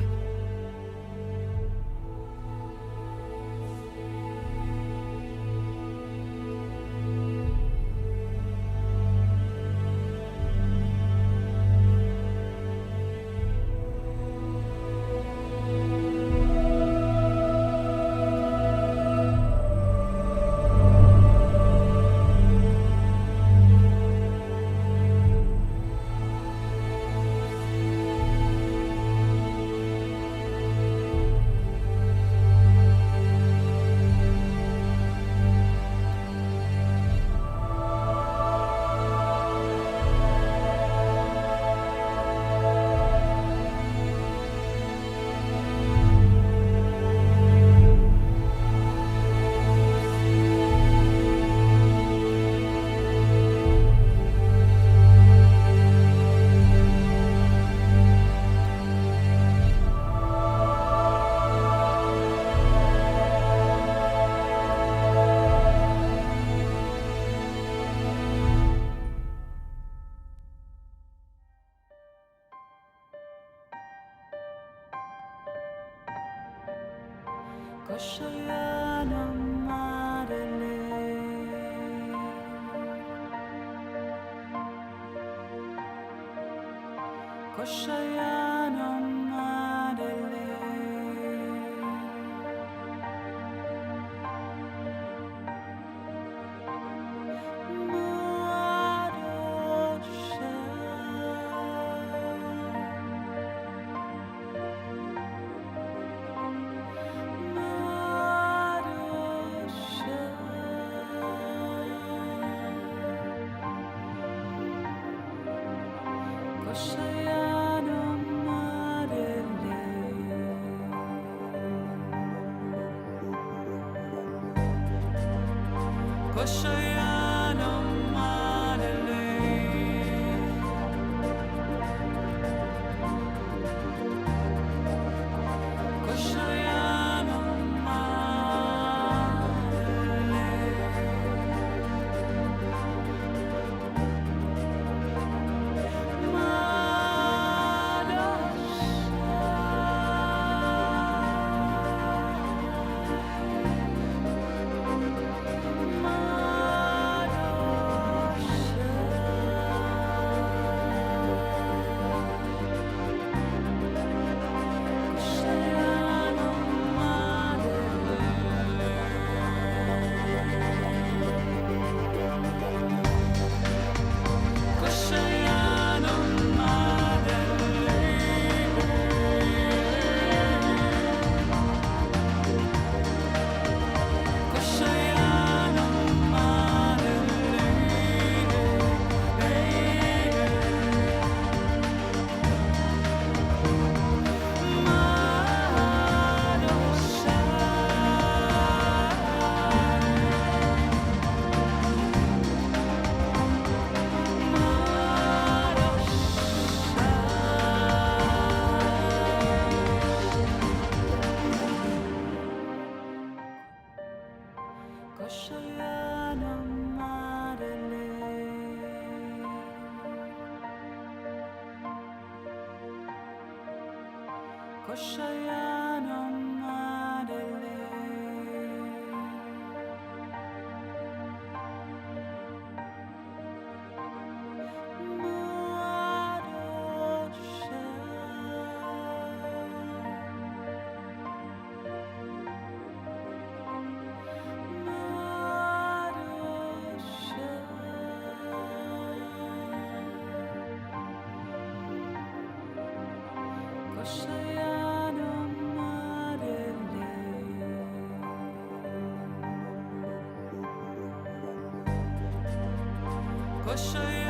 Koşa